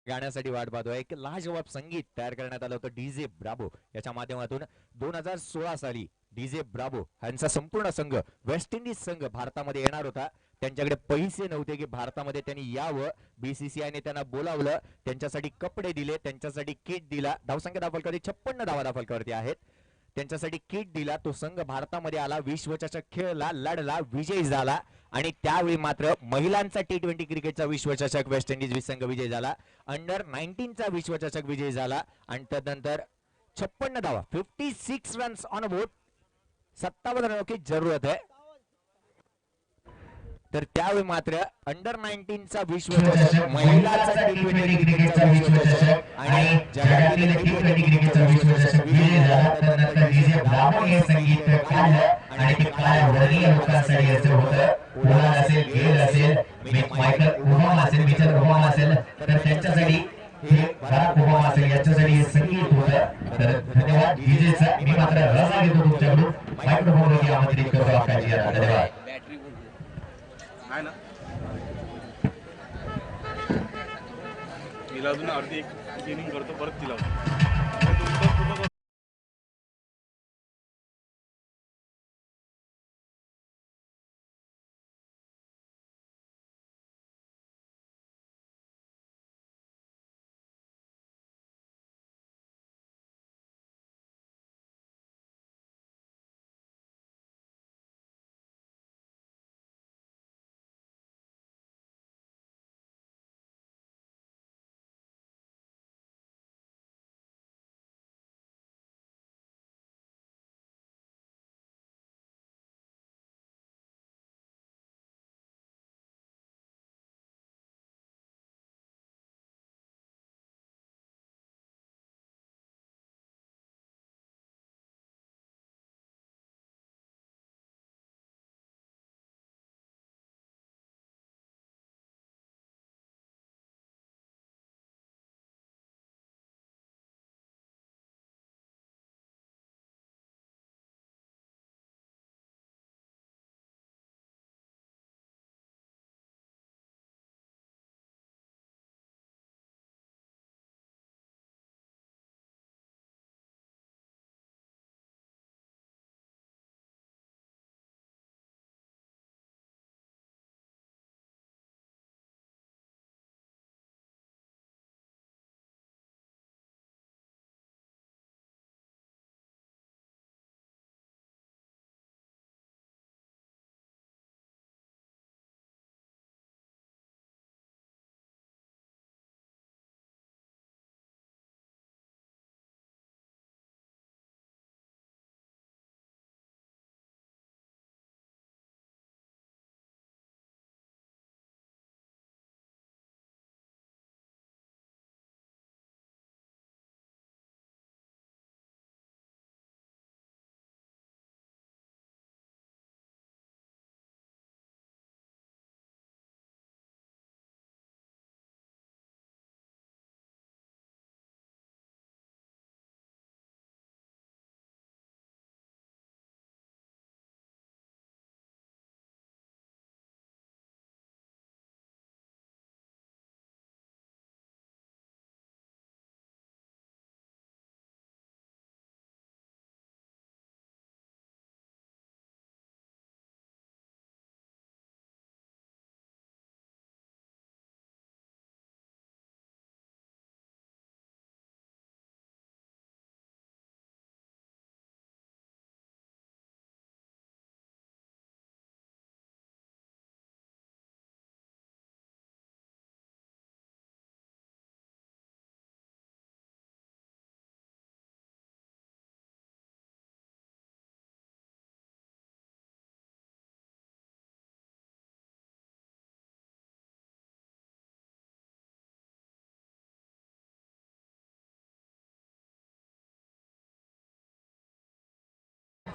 गाण्यासाठी वाट पाहतोय. एक लाजवाब संगीत तयार करण्यात आलं होतं डीजे ब्राबो याच्या माध्यमातून. 2016 साली डीजे ब्राबो यांचा संपूर्ण संघ वेस्ट इंडिज संघ भारतामध्ये येणार होता. त्यांच्याकडे पैसे नव्हते की भारतामध्ये त्यांनी यावं. बीसीसीआयने त्यांना बोलावलं, त्यांच्यासाठी कपडे दिले, त्यांच्यासाठी किट दिला. धावसंख्या दाखल 56 धावा दाखल आहेत. त्यांच्यासाठी किट दिला. तो संघ भारतामध्ये आला, विश्वचषक खेळला, लढला, विजयी झाला आणि त्यावेळी मात्र महिलांचा T20 क्रिकेटचा विश्वचषक वेस्ट इंडिज संघ विजयी झाला. अंडर 19चा विश्वचषक विजयी झाला आणि त्यानंतर 56 धावा 56 रन्स ऑन बोर्ड. 57 रनों की जरूरत है. तर त्यावेळी मात्र अंडर 19चा विश्वचषक, महिलांचा T20 क्रिकेटचा विश्वचषक आणि जगातील T20 क्रिकेटचा विश्वचषक विजयी झाला. त्यानंतर डीजे ब्राबो हे संगीत काढलं आणि ते काय वर्णीय लोकांसाठी याचं होतं. पोलार्ड असेल, गेल असेल, मायकल ओबामा असेल, मिचेल ओबामा असेल, तर त्यांच्यासाठी हे बराक ओबामा असेल, यांच्यासाठी हे संगीत होतं. तर धन्यवाद डीजेचा. मी मात्र रजा घेतो तुमच्याकडून. मायक्रोफोनवरती आमंत्रित करतो आकाशजी यांना. धन्यवाद. आहे ना, तिला अजून अर्धी एक गेमिंग करतो, परत तिला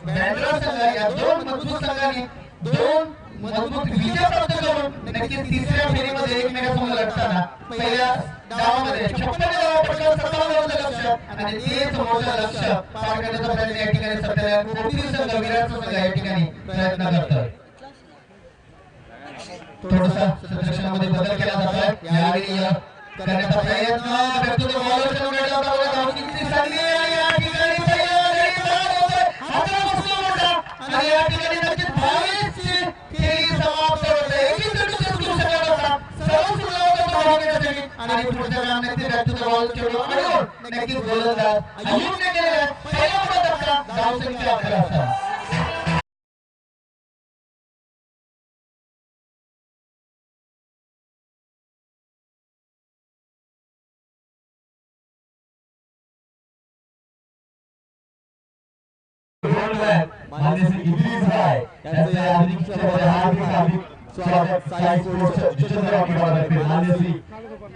बँड्रा संघ या दोन मजबूत संघांनी दोन मजबूत विजय प्राप्त करून नक्कीच तिसऱ्या फेरीमध्ये एकमेकांसमोर लढताना पहिल्या डावामध्ये 56 धावांपैकी 57 धावांचं लक्ष्य आणि तेच मोठं लक्ष्य पार करण्याचा प्रयत्न या ठिकाणी सध्या कोकणी संघ विराटचा संघ या ठिकाणी प्रयत्न करतोय. थोडासा क्षेत्ररक्षणामध्ये बदल केला जातोय. यावेळी करण्याचा प्रयत्न व्यक्तिगत बॉलरच्या उड्याला बघा धावकीची संधी आणि या ठिकाणी पहिला गडी बाद होतोय. हाताला बसला मोठा आणि या ठिकाणी नक्कीच 22 ची खेळी समाप्त होते. 21 रन करू शकला होता. सर्व सुरू होतं धाव घेण्यासाठी आणि पुढच्या कामात ते व्यक्तिगत बॉल खेळलो आणि नक्कीच गोलंदाज अय्यूबने केलेला पहिला मोठा धक्का धावसंख्या 11 असतात. मान्यश्री इद्रिस भाई यांचे हार्दिक स्वागत साई स्पोर्ट्स जितेंद्र वाकीबाबतर्फे मान्यश्री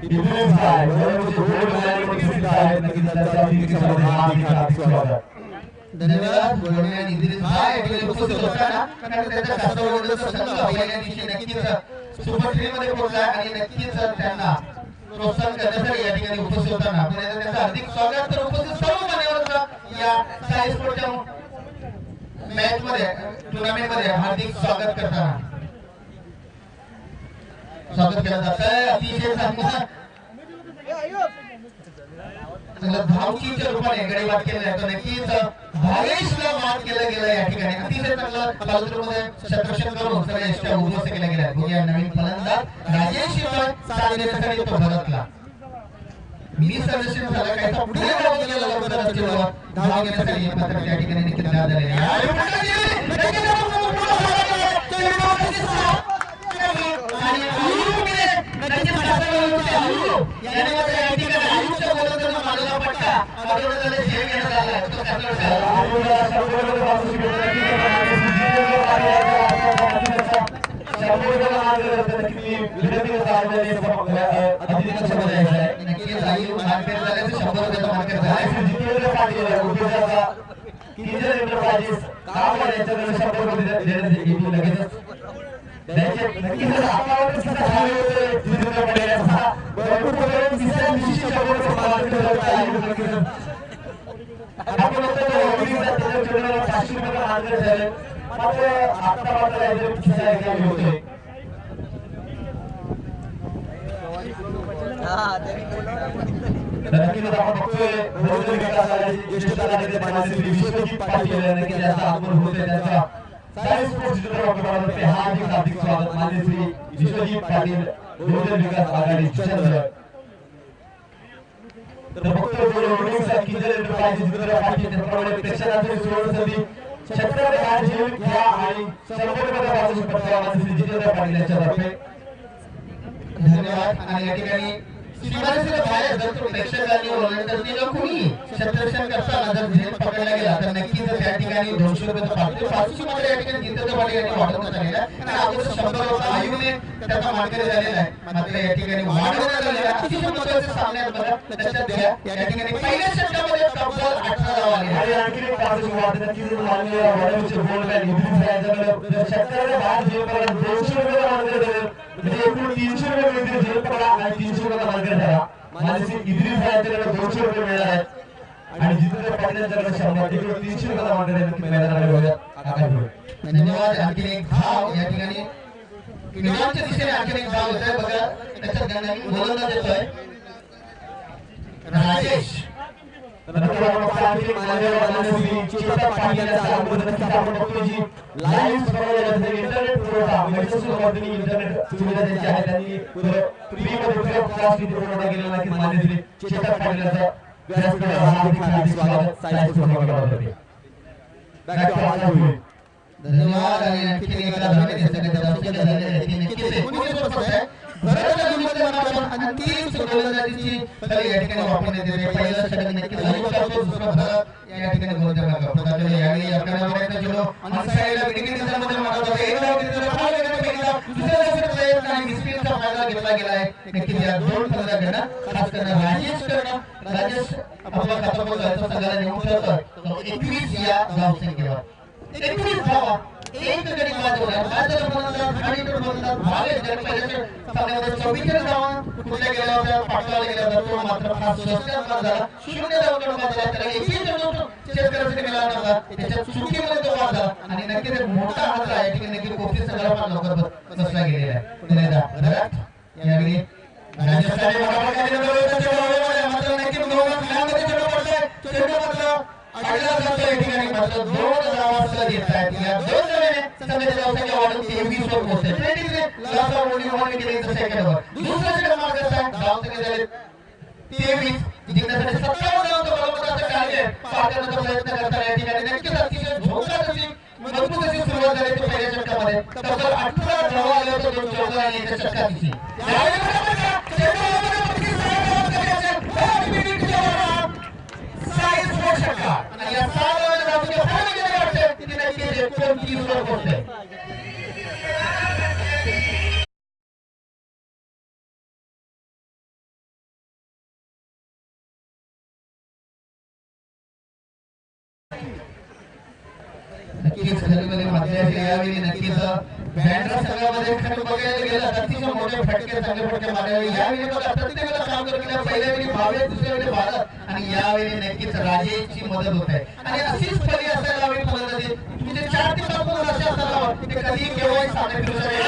इद्रिस भाई बरोबरचे गोल्ड मेडल इद्रिस भाई नक्कीच त्यांच्या हार्दिक स्वागत. धन्यवाद. गोल्डमॅन इद्रिस भाई या ठिकाणी उपस्थित होताना कारण त्यांचा कासरवाडीचा संघ पहिल्या दिवशी नक्कीच सुपर 3 मध्ये पोहोचला आणि नक्कीच त्यांना प्रोत्साहन करण्यासाठी या ठिकाणी उपस्थित होताना आपण त्यांचं हार्दिक स्वागत. तर उपस्थित सर्व मान्यवरांचं या साई स्पोर्टच्या मॅच मध्ये टुर्नामेंट मध्ये हार्दिक स्वागत करताना स्वागत केलं जात आहे. अतिशय चांगला धावकीच्या रूपाने गडी बाद केलं आहे. तर नक्कीच भावेशला बाद केलं गेलं या ठिकाणी अतिशय चांगलं फलंदाजीमध्ये क्षेत्ररक्षण करून सगळ्या यष्ट्या उद्ध्वस्त केल्या गेल्या. बघूया नवीन फलंदाज राजेश शिवाय साथ देण्यासाठी तो भरतला मी सर्वेक्षण झालं काय तर पुढे धाव गेला लवकरच धाव घेण्यासाठी मात्र त्या ठिकाणी नक्कीच बाद झाले. आणि अय्यूबने नक्कीच अय्यूब याने मात्र या ठिकाणी अय्यूबच्या गोलंदाजाला मारला पट्टा अडवण्याला झेल घेण्यात आला. तो नक्कीच अय्यूब मार्केट झाल्याचं 100 रुपयाचा मार्केट झाला. जितेंद्र पाटील उद्योगाचा किंजल एंटरप्राइजेस काम यांच्याकडे 100 रुपये देण्यात येईल. लगेचच नक्कीच आपल्यावर सुद्धा झाले होते जितेंद्र पाटील यांचा भरपूर पकडून तिसऱ्या दिवशी 100 रुपये मार्केट झालं. आपण त्याच्या चेडूला 500 रुपये मार्केट झाले. मात्र आता मात्र याचे खिसा गेले होते. नक्कीच आपण बघतोय बहुजन विकास आघाडीचे ज्येष्ठ नेते माननीय विश्वजीत पाटील यांनी ज्याचा आगमन होते त्यांचा साई स्पोर्ट्स जितेंद्र वाकीबाबतर्फे हार्दिक स्वागत. माननीय विश्वजीत पाटील बहुजन विकास आघाडी चंद्र. तर बघतोय ओडिशा किंजल एंटरप्राइजेस जितेंद्र पाटील त्याप्रमाणे प्रेक्षकांचे सुवर्ण संधी छत्रपती राजजीवन घ्या आणि संपूर्ण बाजूस पटकावा माननीय जितेंद्र पाटील यांच्यातर्फे धन्यवाद. आणि या ठिकाणी सीमारेषेच्या बाहेर जर तो प्रेक्षकांनी ओरडलं तर तिला कुणी क्षेत्ररक्षण करताना जर झेल पकडला गेला तर नक्कीच त्या ठिकाणी 200 रुपयाचा पाठवतो. 500 मात्र या ठिकाणी जितेंद्र पाटील यांनी वाढवण्यात आलेला आहे आणि अगोदर 100 होता. अय्यूबने त्याचा मानकरी झालेला आहे. मात्र या ठिकाणी वाढवण्यात आलेला आहे. अतिशय महत्त्वाचे सामने आहेत बघा लक्षात घ्या. या ठिकाणी पहिल्या षटकामध्ये तब्बल 18 धावा आल्या आणि आणखी एक तास वाटत नक्कीच माननीय वडवचे गोलमॅन इद्रिस यांच्याकडे षटकामध्ये बाहेर झेल पकडा 200 रुपये मार्केट झाले. म्हणजे एकूण 300 रुपये मिळतील झेल पकडा आणि 300 रुपये मार्केट झाला. माननीय इद्रिस यांच्याकडे 200 रुपये मिळणार आहेत आणि जितेंद्र पाटील यांच्याकडे 100 एकूण 300 रुपये मार्केट मिळणार. धन्यवाद. आणखी एक धाव या ठिकाणी किनारच्या दिशेने आणखी एक धाव येतोय बघा. त्याच्यात नवीन गोलंदाज येतोय राजेश. इंटरनेट पुरवठा इंटरनेट सुविधा ज्यांची आहे त्यांनी पुरवठा केलेला आहे. मान्यश्री चेतक पाटील यांचं व्यासपीठावर हार्दिक स्वागत. धन्यवाद. आणि आणखी एक धाव नक्कीच भरतच्या गुणमध्ये आपण आणि 30 गोलंदाजीची या ठिकाणी वापरण्यात येते. पहिला षटक नक्कीच अय्यूब करतो. दुसरा भरत या ठिकाणी गोलंदाज करतो. यावेळी आपल्याला प्रयत्न केलो अनसाईडला विकेट मध्ये मारत होते. एक धाव घेतला फाल घेतला पहिला दुसऱ्या धावेचा प्रयत्न आणि मिसफिल्डचा फायदा घेतला गेला आहे. नक्कीच या दोन फलंदाजांना खास करून राजेश आपला खाताबोल संघाला नेऊन ठेवतो 21 या धावसंख्येवर. 21 धावा, एक गडी बाद होणार. बाद फलंदाज आणि फलंदाज भावे ज्याने पहिल्या सामन्यामध्ये 44 धावा कुठल्या गेल्या होत्या, पाटलाला गेला होता, तो मात्र फार स्वस्त बाद झाला. 0 धावांकडून बाद झाला. त्याला 21 चेंडू चेस करायसाठी मिळाला नव्हता. त्याच्या चुकीमध्ये तो बाद झाला आणि नक्कीच एक मोठा हात आहे. ठिकाणी नक्की कोपरी संघाला फार लवकर बसला गेलेला आहे. पुन्हा बरं यावेळी राजस्थानी महाराष्ट्राने बरोबर मात्र नक्की खेळामध्ये चेंडू पडतोय. चेंडू मात्र अडला जातो. या ठिकाणी मात्र 2 धावा येत आहेत. या 2 धावाने संघाची धावसंख्या वाढून 23 वर पोहोचते. 23 लासा ओडी होऊन गेली सेकंडवर. दुसरा षटक मार्गाचा आहे. धावसंख्या झाली 23. जिंकण्यासाठी 57 धावांचा बलवंताचा टार्गेट पार करण्याचा प्रयत्न करताना या ठिकाणी नक्कीच अतिशय झोकात अशी मजबूत अशी सुरुवात झाली ती पहिल्या षटकामध्ये. तब्बल 18 धावा आल्या होत्या 2 चौका आणि एका षटकाची. आणि या 6 धावांच्या धावसंख्या फार गेली वाटते. ती नक्कीच 29 वर पोहोचते. नक्कीच खरेमध्ये मधल्या यावेळी नक्कीच बँड्रा संघामध्ये खंड बघायला गेलं अतिशय मोठे फटके चांगले फटके मारले. यावेळी बघा प्रत्येकाला काम करून पहिल्या वेळी भावे, दुसऱ्या वेळी भारत आणि यावेळी नक्कीच राजेशची मदत होत आहे. आणि अशीच फळी असायला हवी फलंदाजी. म्हणजे 4 ते 5 गुण असे असायला हवं ते कधी केव्हाही सामने फिरू शकेल.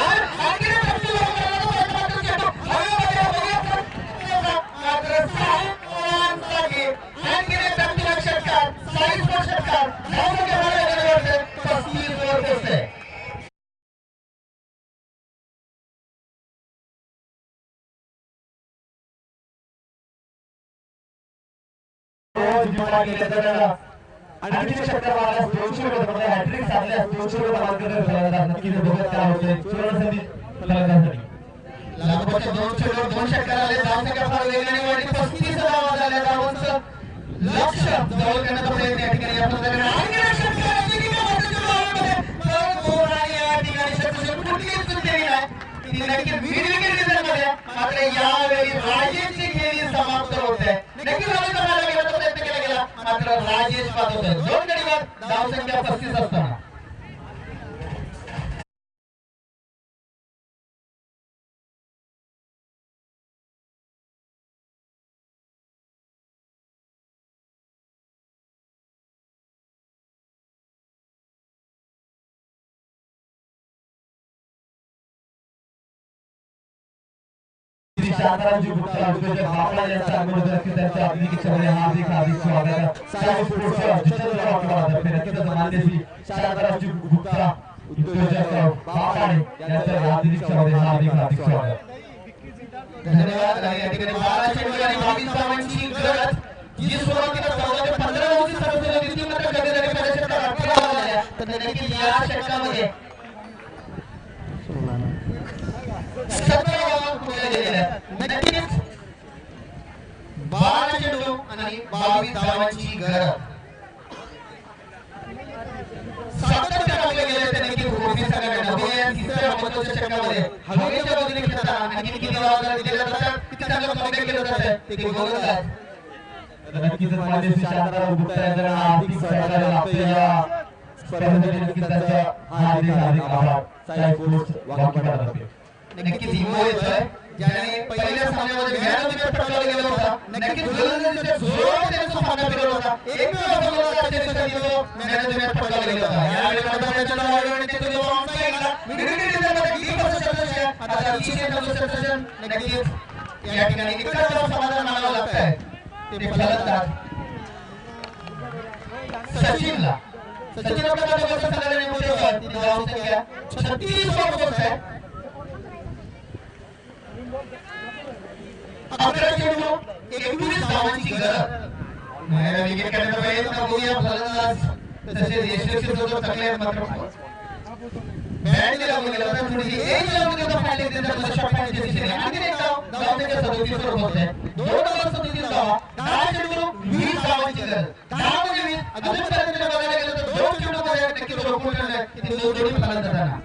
आणखी षटकार मारल्यास 200 मध्ये हॅट्रिक साधल्यास 200 मार्क फलंदाज नक्कीच बघत काय होते. सुवर्णसंधी फलंदाजासाठी लागोपाठच्या 2 षटकार आले. धावसंख्या फार वेगाने वाढली. 35 धावा झाल्या. धावांचं लक्ष जवळ करण्याचा प्रयत्न या ठिकाणी या मात्र यावेळी राजेशची खेळी समाप्त होत आहे. नक्कीच प्रयत्न केला गेला मात्र राजेश बाद होत आहे. 2 गडी बाद. धावसंख्या 35 असताना शांतारामजी गुप्ता उद्योजक बापला यांचा अगोदर त्यांच्या अभिनेत्यामध्ये हार्दिक स्वागत. साई स्पोर्ट्सच्या जितेंद्र नक्कीच मान्य श्री शांतारामजी गुप्ता उद्योजक बापला यांच्या हार्दिक स्वागत. धन्यवाद. या ठिकाणी 12 चेंडू आणि 22 धावांची गरज जी सुरुवातीला 14 ते 15 ओव्हरची सर्व होती मात्र कधीतरी पहिल्या षटकात 18 झाल्या. तर नक्कीच या षटकामध्ये 17 धावा खेळल्या गेल्या. नक्कीच 12 चेंडू आणि 22 धावांची गरज. 7 टाकले गेले ते नक्कीच कोटी संघाकडे. तिसऱ्या महत्त्वाच्या षटकामध्ये हवेच्या बाजूने खेळताना आणखी किती धावा दिल्या जातात, किती चांगलं कॉम्बॅक केलं जातं ते गोलंदाज. नक्कीच मान्य श्री शांताराम गुप्ता यांना हार्दिक सहकार्य लाभते. या स्पर्धेसाठी नक्कीच त्यांचा हार्दिक आभार. साई स्पोर्ट्स वाघमारे नक्कीच हिमो येतोय ज्याने पहिल्या सामन्यामध्ये मॅन ऑफ द मॅच पटकावला गेला होता. नक्कीच गोलंदाजीच्या जोरावर त्यांचा सामना फिरवला होता. एकमेव गोलंदाज त्याच्यासाठी तो मॅन ऑफ द मॅच पटकावला गेला होता. यावेळी मैदानाच्या नावाने तिथे तो ऑनसाइड गेला. विकेट घेतल्यामध्ये डीप असं शतक आता अतिशय चांगलं शतक. नक्कीच या ठिकाणी एकच समाधान मानावं लागतंय ते फलंदाज सचिनला. सचिन आपल्या दोघांच्या संघाने मोठे ती धावसंख्या 36 वर पोहोचते. 11 चेंडू 21 धावांची गरज. विकेट काढण्याचा प्रयत्न बघूया फलंदाज तसेच यशस्वी सोबत चांगले मात्र बॅट लागून गेला होता. थोडीशी एज लागून गेला फॅटिंग त्यांचा शॉट पाहिजे दिसते. आणखी एक धाव धावसंख्या 37 वर पोहोचते. 2 धावा 37 धावा. 10 चेंडू 20 धावांची गरज. 10 मध्ये 20 अजूनपर्यंत बघायला गेलं तर 2 चेंडू मध्ये नक्कीच रोखून ठेवले किती जोडी फलंदाजांना.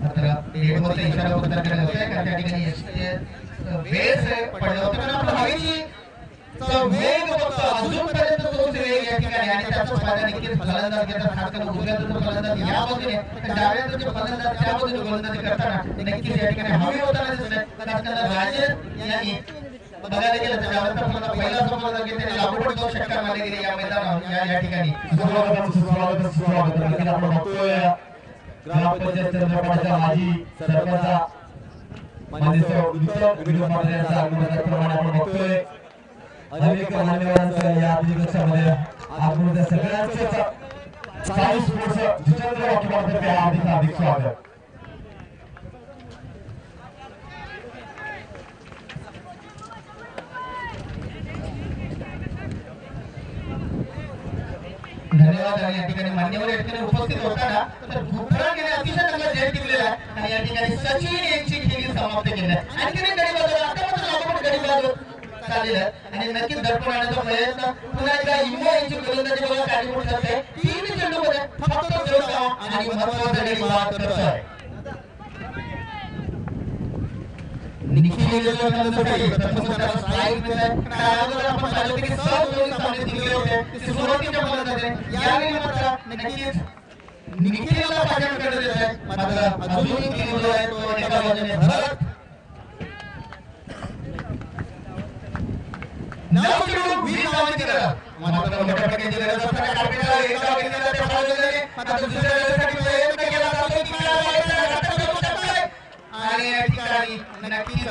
मात्र डेटवरचा इशारा प्रदान करण्यात होता कारण त्या ठिकाणी वेळच पडला होता. पण आपल्या हवेची तो वेग बघतो अजूनपर्यंत तोच वेग या ठिकाणी आणि त्याचा फायदा नक्कीच फलंदाज घेतात खास करून उजव्याचा फलंदाज या बाजूने डाव्याचा जो फलंदाज त्या बाजूने गोलंदाजी करताना नक्कीच या ठिकाणी हवी होताना दिसतंय खास करून राजेश यांनी बघायला गेलं तर डाव्याचा फलंदाज पहिला फलंदाज घेतले लागोपाठ 2 षटकार मारले गेले या मैदानावर या ठिकाणी स्वागत नक्कीच आपण बघतोय ग्रामपंचायत चंद्रपाडचा माजी सरपंच माननीय उत्तम विनोद पाटील यांचा आगमन त्याचप्रमाणे आपण बघतोय अनेक मान्यवरांचं या अधिवेशनामध्ये आगमन सगळ्यांचं साई स्पोर्ट्स जितेंद्र वाकीमार्फत हार्दिक स्वागत. धन्यवाद. आणि या ठिकाणी मान्यवर या ठिकाणी उपस्थित होताना तर भूपराग यांनी अतिशय चांगला जय टिपलेला आहे आणि या ठिकाणी सचिन यांची खेळी समाप्त केली आहे. आणखी एक गडी बाजू आता मात्र लागोपाठ गडी बाजू चाललेलं आणि नक्कीच दडपण आणण्याचा प्रयत्न पुन्हा एकदा इमो यांची गोलंदाजी बघा काळीपूर ठरते 3 चेंडूमध्ये फक्त 2 धावा आणि महत्त्वाचा गडी बाद करतोय निखिल जोडण्यासाठी प्रथम त्याला स्ट्राईक मिळाला. त्यानंतर आपण पाहिलं की सहज दोन्ही सामने जिंकले होते ते सुरुवातीच्या फलंदाजीने यावेळी मात्र नक्कीच निखिलला पाठिंबा करण्यात येत आहे. मात्र अजूनही निखिल जो आहे तो एका बाजूने धरत नाव चेंडू वीर नावाची करत मात्र मोठ्या प्रकारची गरज असताना कार्पेटला एका व्यक्तीला त्या फलंदाजीने मात्र दुसऱ्या वेळेसाठी प्रयत्न केला जातो की काय व्हायचं आणि या ठिकाणी नक्कीच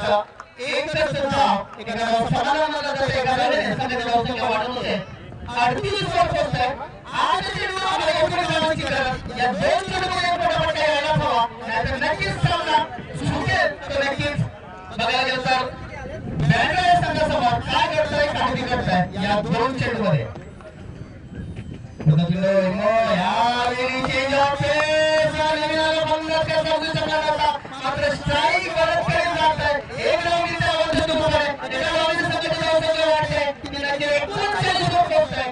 एकच धाव एका समाधानाला जाते एका वेळेने संघाच्या धावसंख्या वाढत होते 38 वर पोहोचते. आज चेंडू आपल्या एवढ्या धावांची गरज या 2 चेंडूमध्ये पटापट यायला हवा नाहीतर नक्कीच सामना सुटेल. तो नक्कीच बघायला गेलं तर बँडला संघासमोर काय करताय काहीतरी करताय या 2 चेंडूमध्ये यावेळी चेंज ऑफ पेस आणि बंगालच्या सामने संघाला मात्र स्ट्राईक बरोबर जात आहे. एक धावणीचा आवाज होतो बरोबर एका धावणीचा संघाची धावसंख्या वाढते की नक्की 39 वर पोहोचते.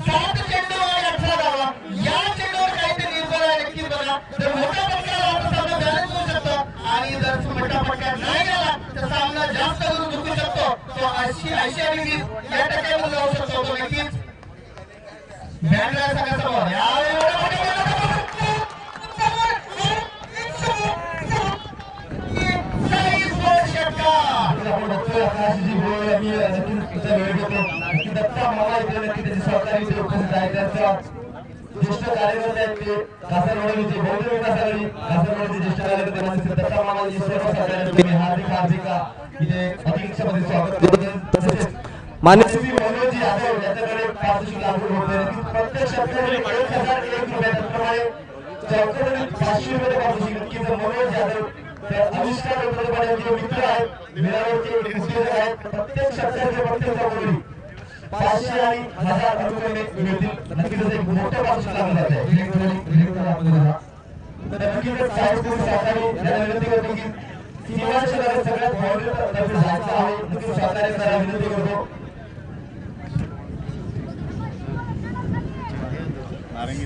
7 चेंडू आणि 18 धावा या चेंडूवर काहीतरी निर्भर आहे नक्कीच बघा. जर मोठा फटका आला तर सामना बॅलन्स होऊ शकतो आणि जर मोठा फटका नाही आला तर सामना जास्त करून चुकू शकतो. तो 80 आणि 20 या टक्क्यावर जाऊ शकतो. तो नक्कीच बँडला संघासमोर यावेळी आपण बघतोय आकाशजी बोल यांनी नक्कीच वेळ घेतो नक्की दत्ता मामा इथे नक्की त्याचे सहकारी इथे उपस्थित आहेत. त्यांचा ज्येष्ठ कार्यकर्ते आहेत ते कासरवाडीचे बौद्ध विकास आघाडी कासरवाडीचे ज्येष्ठ कार्यकर्ते माननीय दत्ता मामाजी सर्व सहकार्यांचे हार्दिक इथे अतिक्षमध्ये स्वागत करतो. तसेच माननीय मनोज यादव यांच्याकडे पारितोषिक लागू होते. प्रत्येक शेतकरी 1001 रुपये त्याप्रमाणे चौकडे 500 रुपये पारितोषिक नक्कीच मनोज यादव आविष्कार प्रकल्पाचे मित्र आहेत मिळावरचे उद्योजक आहेत. प्रत्येक शेतकऱ्याचे प्रत्येक चौकडी 500 आणि 1000 रुपये मिळतील. नक्कीच एक मोठं पारितोषिक लागलं जाते. तर नक्कीच साहेब सहकारी यांना विनंती करतो की सीमांच्या सगळ्यात महत्त्वाचं जायचं आहे. नक्कीच सहकार्य करायला विनंती करतो. नारंगी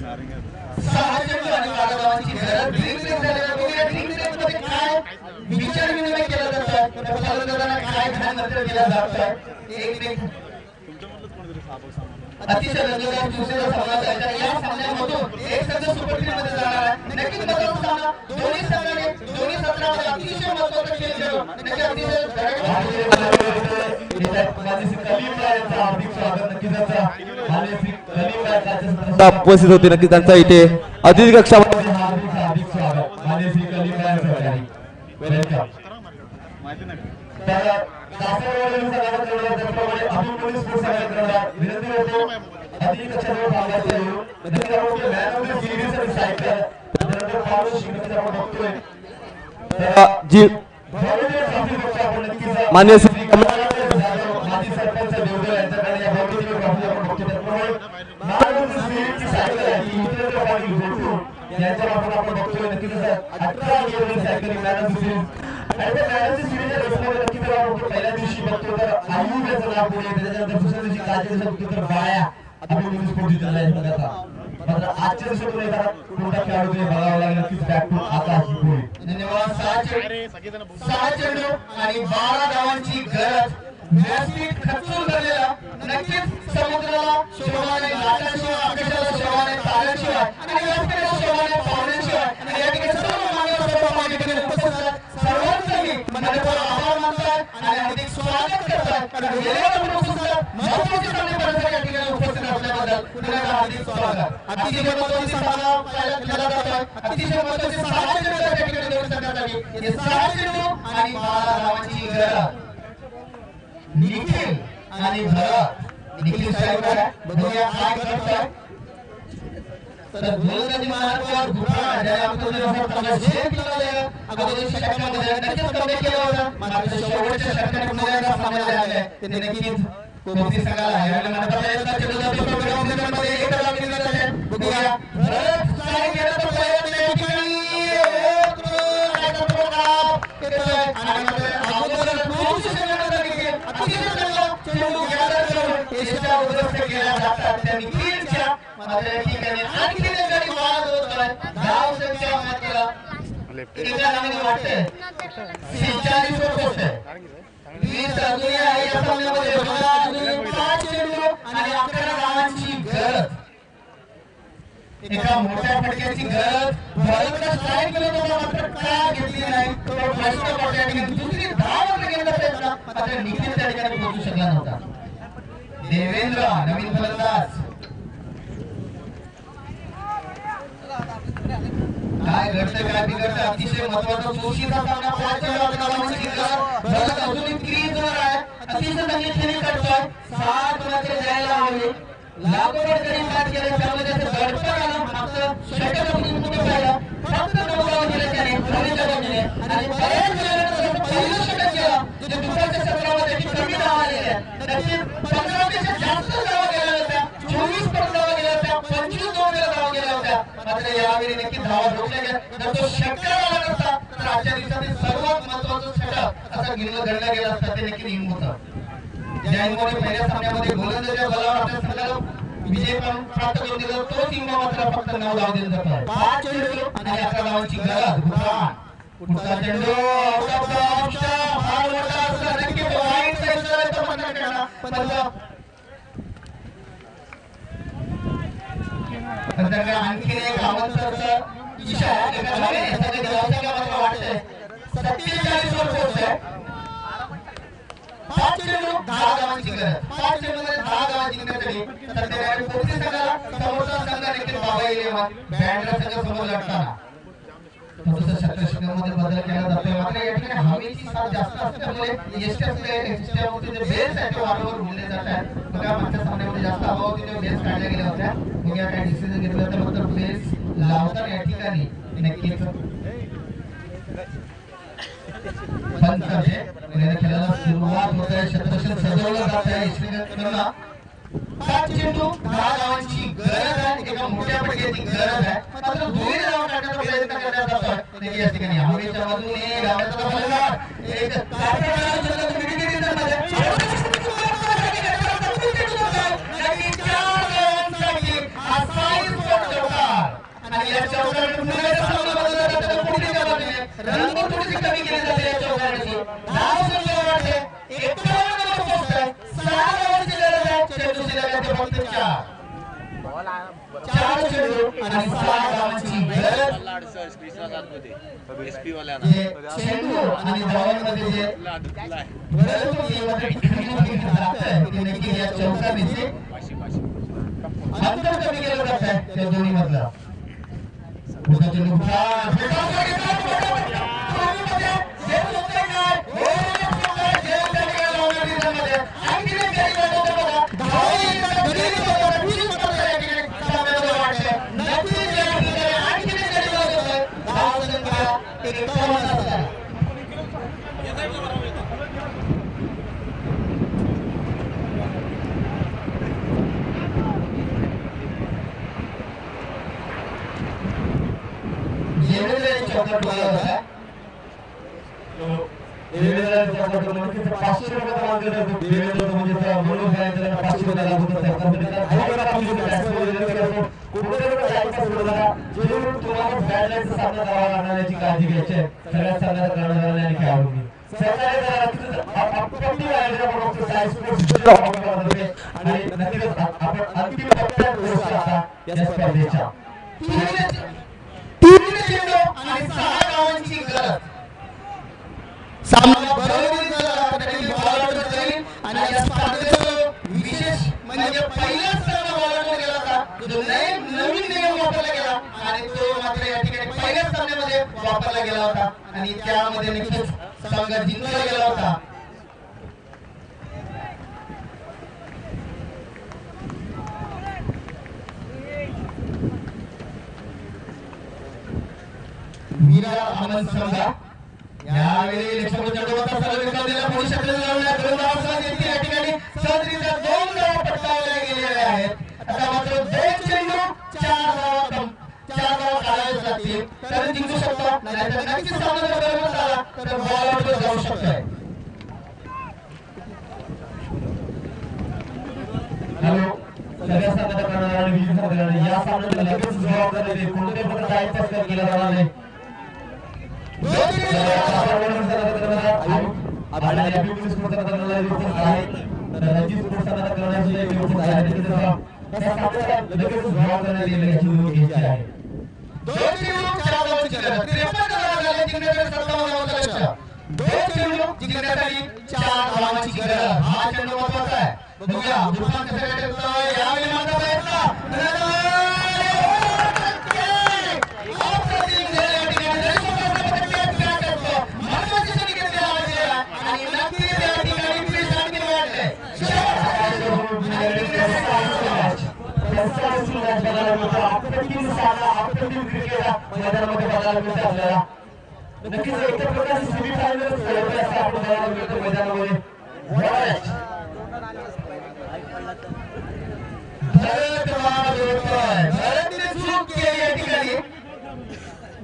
6 चेंडू आणि 12 धावांची गरज. ड्रीम ब्रेक झालेला बघूया. ड्रीम ब्रेक मध्ये काय विचार विनिमय केला जातोय त्या फलंदाजांना काय ध्यान मंत्र दिला जातोय. एक अतिशय रंगतदार दुसरा सामना आहे. या सामन्यामधून एक संघ सुपर 3 मध्ये जाणार आहे. नक्कीच महत्त्वाचा सामना दोन्ही संघांनी दोन्ही सत्रामध्ये अतिशय महत्त्वाचा खेळ खेळलो. नक्की अतिशय उपस्थित होते. नक्की त्यांचा इथे अतिथी कक्षामध्ये माहिती नाही जी मान्य माजी सरपंच देवदेव यांच्याकडे या भौतिक ट्रॉफी आपण बघतो. त्यामुळे महाराष्ट्र स्पिरिटची सायकल आहे ती इतर पाटील गोटू यांच्यामार्फत आपण बघतोय. नक्कीच 18 गिअरची cycle man of the series आणि त्या मॅन ऑफ द सिरीजच्या रेसमध्ये नक्कीच आपण पहिल्या दिवशी बघतो तर आयुब याचं नाव पुढे त्याच्यानंतर दुसऱ्या दिवशी कालच्या दिवशी बघतो तर बाया आपण स्पोर्ट जिंकला आहे बघा. मात्र आजच्या दिवसातून एखादा कोणता खेळाडू ते बघावं लागेल. नक्कीच बॅक टू आकाश पुढे. धन्यवाद. 6 चेंडू आणि 12 धावांची गरज व्यासपीठ खचून भरलेला, नक्कीच समुद्राला शोभाने लाटाशिवाय, आकाशाला शोभाने ताऱ्यांशिवाय आणि व्यासपीठाला शोभाने पाहुण्यांशिवाय आणि या ठिकाणी सर्व मान्यवर सर्व माझ्या ठिकाणी उपस्थित आहेत सर्वांचं मी मनपूर्वक आभार मानतोय आणि हार्दिक स्वागत करतोय. कारण वेळेवर उपस्थित महत्त्वाचे सामने करण्यासाठी या ठिकाणी उपस्थित असल्याबद्दल पुन्हा एकदा हार्दिक स्वागत. अतिशय महत्त्वाची सामना केला जातोय. अतिशय महत्त्वाचे 6 चेंडू त्या ठिकाणी देऊ करण्यासाठी हे 6 चेंडू आणि बाळारावांची गरज. निखिल आणि भरत, निखिल साहेब बघूया काय करतोय. तर गोलंदाजी मार्गावर घुमरा ज्याला झेप लागले अगोदर षटकामध्ये नक्कीच कमी केलं होतं. मात्र शेवटच्या षटकाने पुन्हा एकदा सामन्याला आले. त्यांनी नक्कीच कोपरी संघाला यावेळेला म्हणतात प्रयत्न चेंडूमध्ये एक लागली जात आहे. बघूया भरत स्ट्राईक घेण्याचा प्रयत्न या ठिकाणी एका मोठ्या फटक्याची गरज भरतला स्ट्राईक केलं होतं मात्र काय घेतली नाही. तो प्रश्न पडला आणि दुसरी धाव घेतला त्याचा मात्र निखिल त्या ठिकाणी पोहोचू शकला नव्हता. देवेंद्र नवीन फलंदाज काय घडतं काय बिघडतं अतिशय महत्वाचा चोशीचा सामना भरत अजूनही क्रीजवर आहे. अतिशय चांगली करतोय. 7 गुणाचे जायला हवे. लागोपाठ तरी मॅच केलं त्यामध्ये गडबड आला मात्र षटक कुठे पाहिलं फक्त 9 धावा केल्या त्याने रवींद्र बाबूने आणि बऱ्याच वेळेला पहिलं षटक केलं जे दुसऱ्या सत्रामध्ये कमी धावा आलेल्या नक्कीच 15 पेक्षा जास्त धावा गेल्या होत्या. 24 धावा गेल्या होत्या. 25 धावा गेल्या होत्या. मात्र यावेळी नक्की धावा जोडल्या गेल्या. जर तो षटक आला नसता तर आजच्या दिवसातील सर्वात महत्वाचं षटक असं गणला गेला असता ते नक्की नियम होतं. ज्यामुळे पहिल्या सामन्यामध्ये गोलंदाजीच्या बलावर आपल्या संघाला विजय प्राप्त करून दिला तो सिंह मात्र फक्त 9 धावा दिला जातो. 5 चेंडू आणि 11 धावांची गरज. पुढचा चेंडू आउट ऑफ द ऑप्शन फार मोठा असला नक्की वाईट साईडला तो म्हणणार केला पण त्याला आणखी एक आमंत्रणाचा इशारा एका धावेने सगळे देवाच्या वाटतंय 47 वर पोहोचतोय. 5 चेंडू 10 धावांची गरज. 5 चेंडूमध्ये 10 धावा जिंकण्यासाठी सध्या कोपरी संघाला समोरचा संघ देखील बाबा इलेव्हन बँड्रा संघ समोर लढताना थोडंसं षटकामध्ये बदल केला जातोय. मात्र या ठिकाणी हवेची साथ जास्त असल्यामुळे एसटीएफचे जे बेस आहे ते वारंवार उडले जात आहेत. बघा मागच्या सामन्यामध्ये जास्त हवा होती तेव्हा बेस काढल्या गेल्या होत्या. बघा काय डिसिजन घेतलं होतं मात्र बेस लावताना या ठिकाणी नक्कीच बंद करते. खेळाला सुरुवात होत आहे. शतरक्षण सजवलं जात आहे श्रीलंकेला. 5 चेंडू 10 धावांची गरज आहे. एका मोठ्या फटक्याची गरज आहे. मात्र दुहेरी धावा टाकण्याचा प्रयत्न करण्यात जातोय. या ठिकाणी हवेच्या बाजूने गावाचा फलंदाज एक आणि या चौकात रंग थोडीशी कमी केली जाते या चौकाची. धाव संख्या वाढते. 51 वर पोहोचतोय. 6 धावांची गरज आहे. चेंडू शिल्लक फक्त 4 चेंडू आणि 6 धावांची गरज. चेंडू आणि धावांमध्ये जे नक्की या चौकामध्ये अंतर कमी केलं जात आहे त्या दोन्ही मधला. पुढचा चेंडू काळजी घ्यायची सगळ्या संघात सहकार्य करा. अप्रतिम आयोजन आपण बघतो साई स्पोर्ट्स आणि नक्कीच आपण अंतिम टप्प्यात पोहोचलो आता या स्पर्धेच्या. तीन चेंडू आणि 6 धावांची गरज. सामना बरोबरीत झाला त्यातील बॉल आउट जाईल आणि या स्पर्धेचं विशेष म्हणजे पहिलाच सामना बॉल आउट गेला होता जो नवीन नियम वापरला गेला आणि तो मात्र या ठिकाणी पहिल्याच सामन्यामध्ये वापरला गेला होता आणि त्यामध्ये नक्कीच संघ जिंकला गेला होता. मीरा आनंद संघा यावेळी लक्ष्मण चंद्रवता सर्व विकास दिला पोलीस क्षेत्रात लावल्या गोलंदाजाला देखील या ठिकाणी सहजरित्या 2 धावा पटकावल्या गेलेल्या आहेत. आता मात्र 2 चेंडू 4 धावा काढाव्याच लागतील तर जिंकू शकतो नाहीतर नक्कीच सामना जर बरोबर झाला तर बॉल आउटवर जाऊ शकतोय. हॅलो सगळ्या सामन्यात करणाऱ्या आणि विजेता करणाऱ्या या सामन्यात लगेच जबाबदारी देते. कोणत्याही प्रकारचा टाइम पास केला जाणार नाही. नक्कीच एक प्रकारची सेमीफायनल मैदानामध्ये चूक केली या ठिकाणी.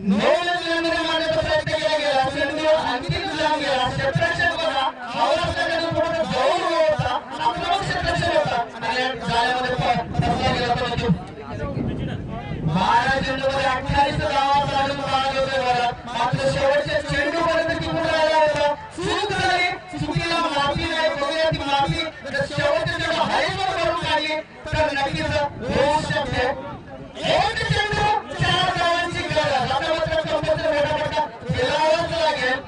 9 रनांमध्ये मारण्याचा प्रयत्न केला गेला. चेंडू आणखी लांब गेला. क्षेत्ररक्षक बघा आवश्यक पुढे जाऊन होता आक्रमक क्षेत्ररक्षक होता आणि जाळ्यामध्ये फसला गेला होता. 12 चेंडूमध्ये 28 धावा काढून मागे होते. मात्र शेवटच्या चेंडूपर्यंत टिकून राहिला होता. चूक झाली. चुकीला माफी नाही. बघूया ती माफी जर शेवटच्या चेंडू हाईटवर करून काढली तर नक्कीच होऊ शकते. एक चेंडू 4 धावांची गरज. आता मात्र कंपल्सरी वेळापट्टा खेळावाच लागेल.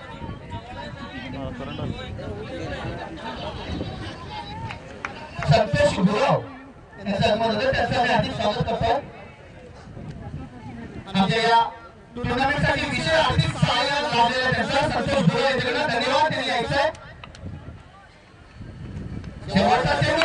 संतोष गुरव यांचं आगमन होतं त्याचं आम्ही हार्दिक स्वागत करतो. आमच्या या टुर्नामेंटसाठी विशेष आर्थिक सहाय्य लाभलेला त्यांचा संतोष गुरव यांच्याकडे धन्यवाद त्यांनी यायचंय. शेवटचा चेंडू